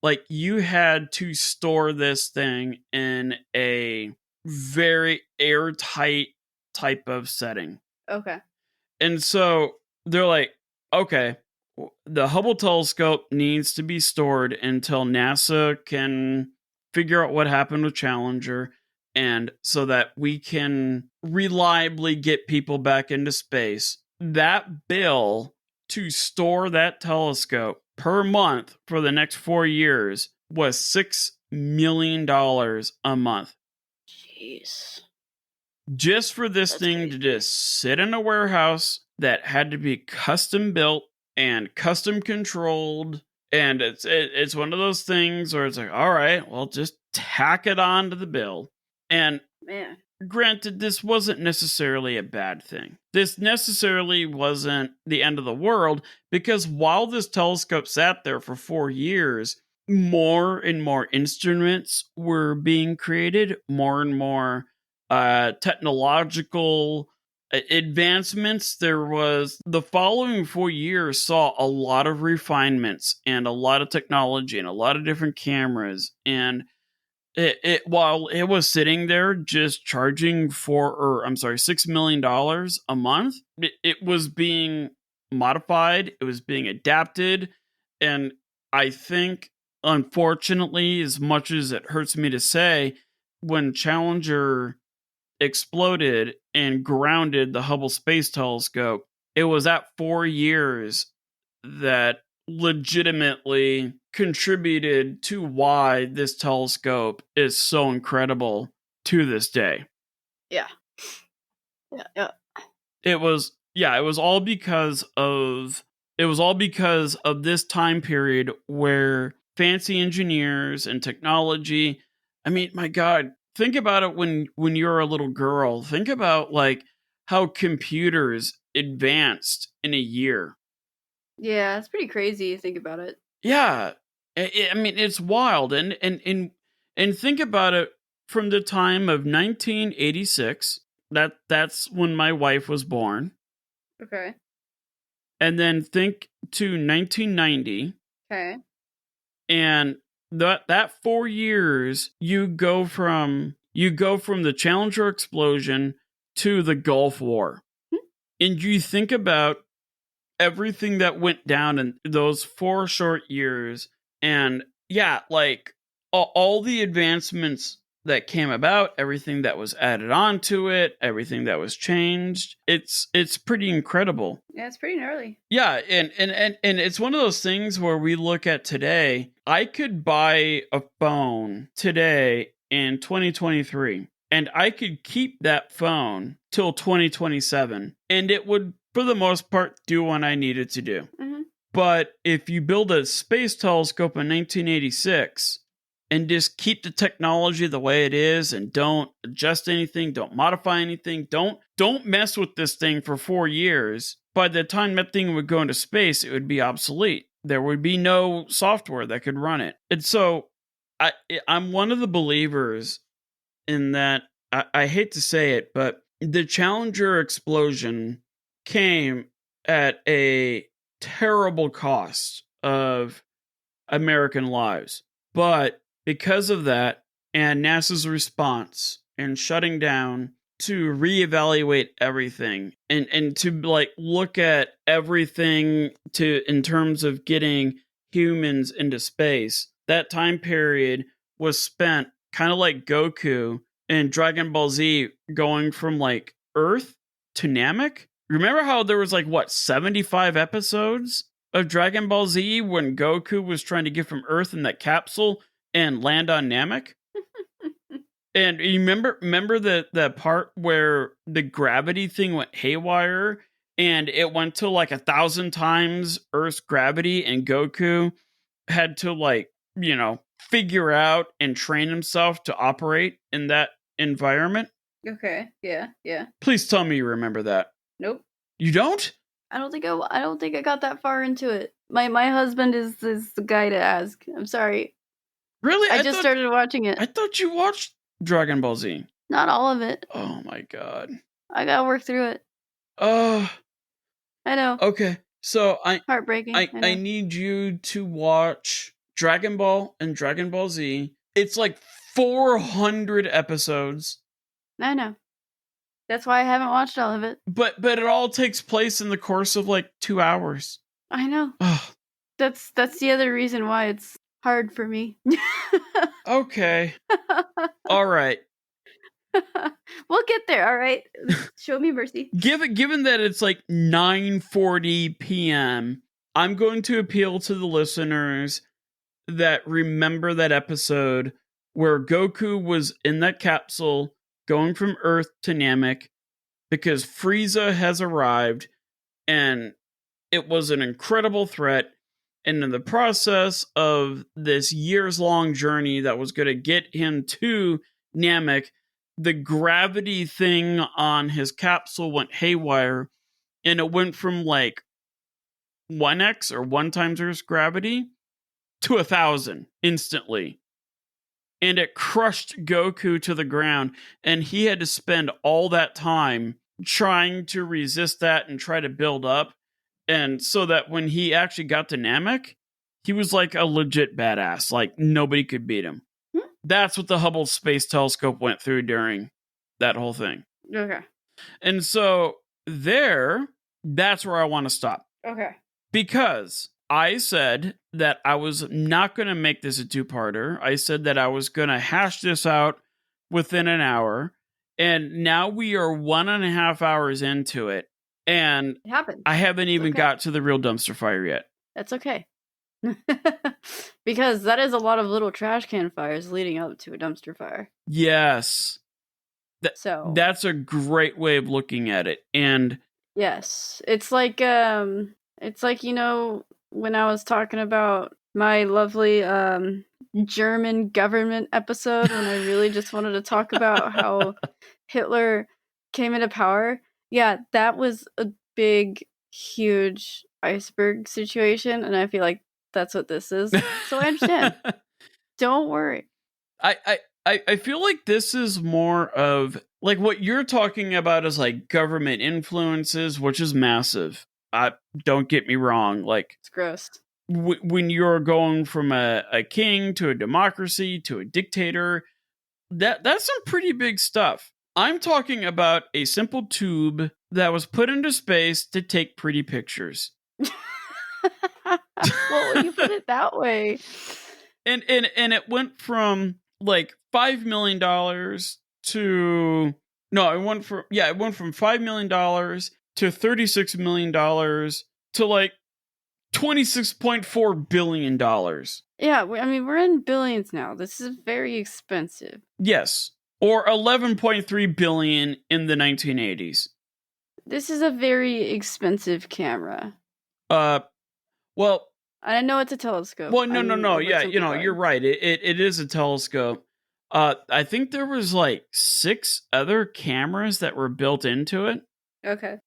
Like, you had to store this thing in a very airtight type of setting. Okay. And so they're like, okay, the Hubble telescope needs to be stored until NASA can figure out what happened with Challenger, and so that we can reliably get people back into space. That bill to store that telescope per month for the next 4 years was $6 million a month. Jeez. Just for this thing to just sit in a warehouse that had to be custom built and custom controlled. And it's one of those things where it's like, all right, well, just tack it on to the bill. And man, granted, this wasn't necessarily a bad thing. This necessarily wasn't the end of the world, because while this telescope sat there for 4 years, more and more instruments were being created, more and more technological advancements. There was, the following 4 years saw a lot of refinements and a lot of technology and a lot of different cameras. And it while it was sitting there just charging $6 million a month, it was being modified, it was being adapted, and I think unfortunately, as much as it hurts me to say, when Challenger exploded and grounded the Hubble Space Telescope, it was at 4 years that legitimately contributed to why this telescope is so incredible to this day. Yeah. Yeah. It was all because of this time period where fancy engineers and technology, I mean, my God, think about it when you're a little girl. Think about like how computers advanced in a year. Yeah, it's pretty crazy to think about it. Yeah. I mean, it's wild. And think about it from the time of 1986. That's when my wife was born. Okay. And then think to 1990. Okay. And that 4 years, you go from the Challenger explosion to the Gulf War. And you think about everything that went down in those 4 short years, and yeah, like all the advancements that came about, everything that was added on to it, everything that was changed, it's pretty incredible. Yeah, it's pretty gnarly. Yeah, and it's one of those things where we look at today. I could buy a phone today in 2023, and I could keep that phone till 2027, and it would, for the most part, do what I needed to do. Mm-hmm. But if you build a space telescope in 1986 and just keep the technology the way it is and don't adjust anything, don't modify anything, don't mess with this thing for 4 years, by the time that thing would go into space, it would be obsolete. There would be no software that could run it. And so I'm one of the believers in that. I hate to say it, but the Challenger explosion came at a terrible cost of American lives. But because of that and NASA's response and shutting down to reevaluate everything and to like look at everything to in terms of getting humans into space, that time period was spent kind of like Goku in Dragon Ball Z going from like Earth to Namek. Remember how there was like 75 episodes of Dragon Ball Z when Goku was trying to get from Earth in that capsule and land on Namek? And you remember the part where the gravity thing went haywire and it went to like 1,000 times Earth's gravity, and Goku had to figure out and train himself to operate in that environment? Okay. Yeah. Please tell me you remember that. Nope. You don't? I don't think I got that far into it. My husband is the guy to ask. I'm sorry. Really? I just started watching it. I thought you watched Dragon Ball Z. Not all of it. Oh my God. I gotta work through it. I know. Okay. So Heartbreaking. I need you to watch Dragon Ball and Dragon Ball Z. It's like 400 episodes. I know. That's why I haven't watched all of it. But it all takes place in the course of like 2 hours. I know. Ugh. That's the other reason why it's hard for me. Okay. All right. We'll get there, all right? Show me mercy. Given that it's like 9:40 p.m., I'm going to appeal to the listeners that remember that episode where Goku was in that capsule going from Earth to Namek because Frieza has arrived, and it was an incredible threat. And in the process of this years-long journey that was going to get him to Namek, the gravity thing on his capsule went haywire, and it went from like 1x or 1 times Earth's gravity to 1,000 instantly. And it crushed Goku to the ground, and he had to spend all that time trying to resist that and try to build up. And so that when he actually got to Namek, he was like a legit badass. Like nobody could beat him. That's what the Hubble Space Telescope went through during that whole thing. Okay. And so that's where I want to stop. Okay. Because I said that I was not going to make this a two-parter. I said that I was going to hash this out within an hour. And now we are 1.5 hours into it. And It happened. I haven't even okay. got to the real dumpster fire yet. That's okay. Because that is a lot of little trash can fires leading up to a dumpster fire. Yes. So that's a great way of looking at it. And yes, it's like when I was talking about my lovely German government episode when I really just wanted to talk about how Hitler came into power. Yeah, that was a big, huge iceberg situation, and I feel like that's what this is. So I understand. Don't worry. I feel like this is more of like what you're talking about is like government influences, which is massive. Don't get me wrong. Like it's gross. When you're going from a king to a democracy to a dictator, that's some pretty big stuff. I'm talking about a simple tube that was put into space to take pretty pictures. Well, when you put it that way. And it went from like $5 million to it went from $5 million to $36 million to like $26.4 billion. Yeah, I mean, we're in billions now. This is very expensive. Yes. Or $11.3 billion in the 1980s. This is a very expensive camera. Well, I know it's a telescope. Well, no. Yeah, you're right. It is a telescope. I think there was like 6 other cameras that were built into it. Okay.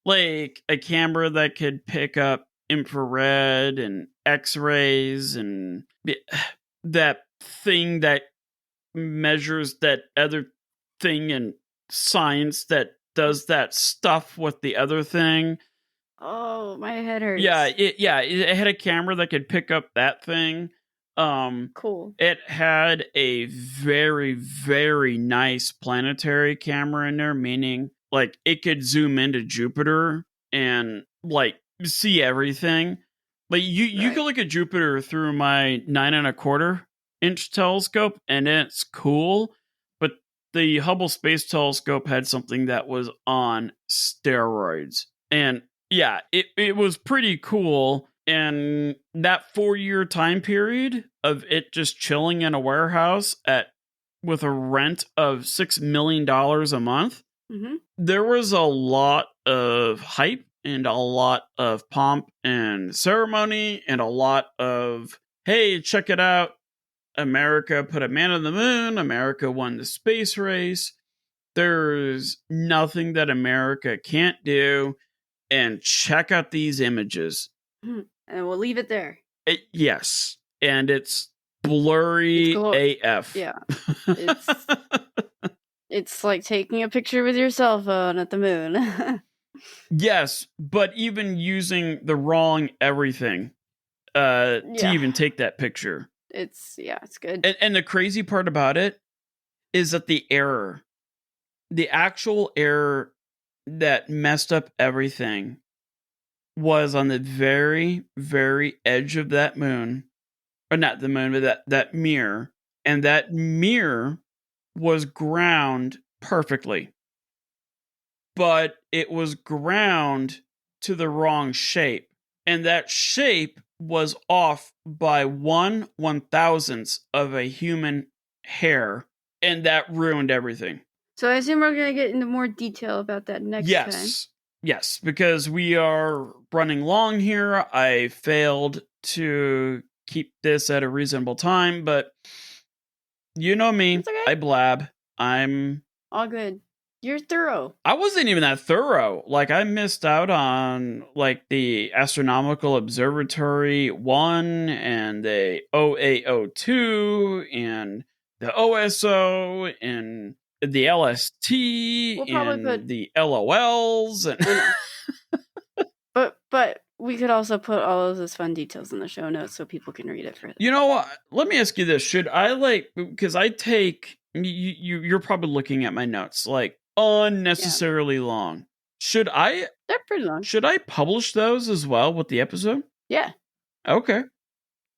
Like a camera that could pick up infrared and X-rays and that thing that measures that other thing in science that does that stuff with the other thing. Oh, my head hurts. Yeah, it had a camera that could pick up that thing. Cool. It had a very, very nice planetary camera in there, meaning like it could zoom into Jupiter and like see everything. Like you could look at Jupiter through my 9.25-inch telescope, and it's cool. But the Hubble Space Telescope had something that was on steroids, and yeah, it was pretty cool. And that 4-year time period of it just chilling in a warehouse with a rent of $6 million a month, there was a lot of hype and a lot of pomp and ceremony and a lot of, hey, check it out. America put a man on the moon. America won the space race. There's nothing that America can't do. And check out these images. And we'll leave it there. Yes. And it's blurry AF. Yeah. It's like taking a picture with your cell phone at the moon. Yes, but even using the wrong everything to even take that picture. It's good. And the crazy part about it is that the actual error that messed up everything was on the very, very edge of that moon. Or not the moon, but that mirror. And that mirror was ground perfectly. But it was ground to the wrong shape. And that shape was off by 1/1000th of a human hair. And that ruined everything. So I assume we're going to get into more detail about that next time. Yes, because we are running long here. I failed to keep this at a reasonable time, but you know me. Okay. I blab. I'm all good. You're thorough. I wasn't even that thorough. Like I missed out on like the Astronomical Observatory 1 and the OAO2 and the OSO and the LST and the LOLs and but we could also put all of those fun details in the show notes so people can read it further. You know what? Let me ask you this: should I because I take you're probably looking at my notes like unnecessarily long. Should I? They're pretty long. Should I publish those as well with the episode? Yeah. Okay.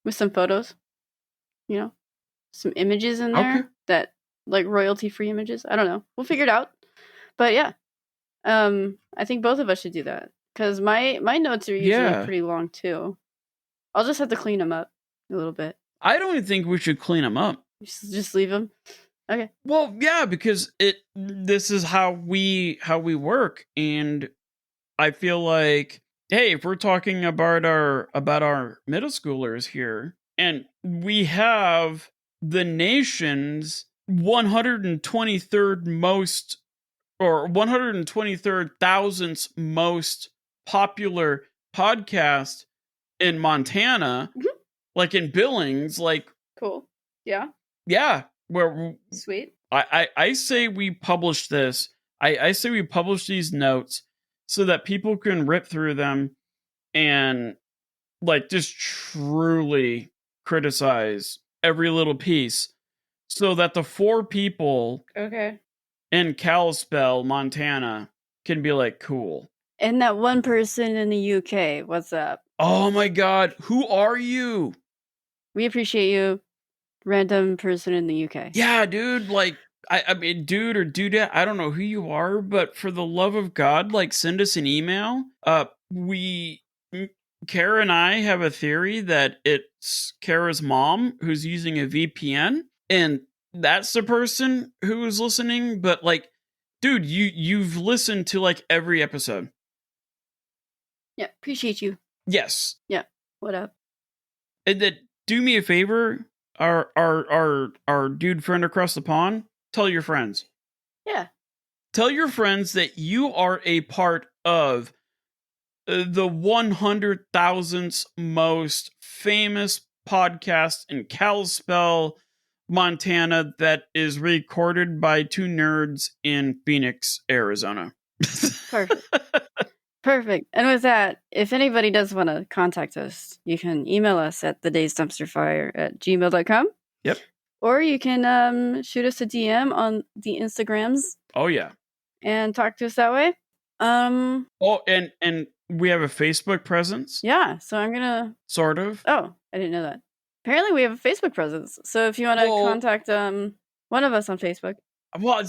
with some photos, you know, some images in there Okay. that like royalty-free images. I don't know. We'll figure it out. But yeah, I think both of us should do that because my notes are usually Yeah. pretty long too. I'll just have to clean them up a little bit. I don't even think we should clean them up. Just leave them. Okay. Well, yeah, because this is how we work, and I feel like, hey, if we're talking about our middle schoolers here, and we have the nation's 123rd most, or 123rd thousandth most popular podcast in Montana, Mhm. like in Billings, like, Cool. Yeah. yeah, where Sweet. I say we publish this. I say we publish these notes so that people can rip through them and like just truly criticize every little piece so that the 4 people Okay. in Kalispell, Montana can be like, cool. And that one person in the UK, what's up? Oh my God, who are you? We appreciate you, random person in the UK. Yeah, dude, like, I mean, dude or dudette, I don't know who you are, but for the love of God, like, send us an email. Kara and I have a theory that it's Kara's mom who's using a VPN, and that's the person who is listening. But like, dude, you've listened to like every episode. Yeah, appreciate you. Yes. Yeah. What up? And that, do me a favor, our dude friend across the pond, tell your friends. Yeah. Tell your friends that you are a part of the 100,000th most famous podcast in Kalispell, Montana, that is recorded by 2 nerds in Phoenix, Arizona. Perfect. Perfect. And with that, if anybody does want to contact us, you can email us at thedaysdumpsterfire@gmail.com. Yep. Or you can shoot us a DM on the Instagrams Oh yeah. and talk to us that way. Oh, and we have a Facebook presence. Yeah, so I'm gonna Sort of. Oh, I didn't know that. Apparently we have a Facebook presence. So if you want to Well- contact one of us on Facebook. Well, I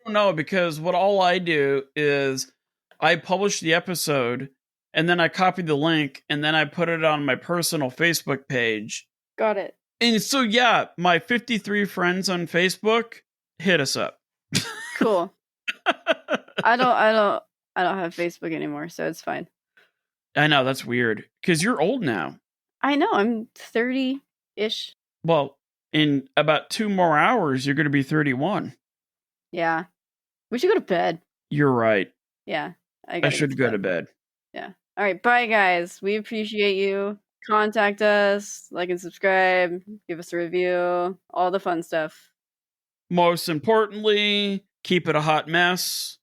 don't know, because what all I do is I publish the episode and then I copy the link and then I put it on my personal Facebook page. Got it. And so yeah, my 53 friends on Facebook, hit us up. Cool. I don't have Facebook anymore, so it's fine. I know, that's weird, because you're old now. I know, I'm 30-ish. Well, in about 2 more hours, you're going to be 31. Yeah. We should go to bed. You're right. Yeah. I should go to bed. Yeah. All right, bye guys. We appreciate you. Contact us, like and subscribe, give us a review, all the fun stuff. Most importantly, keep it a hot mess.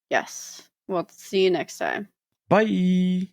Yes. We'll see you next time. Bye.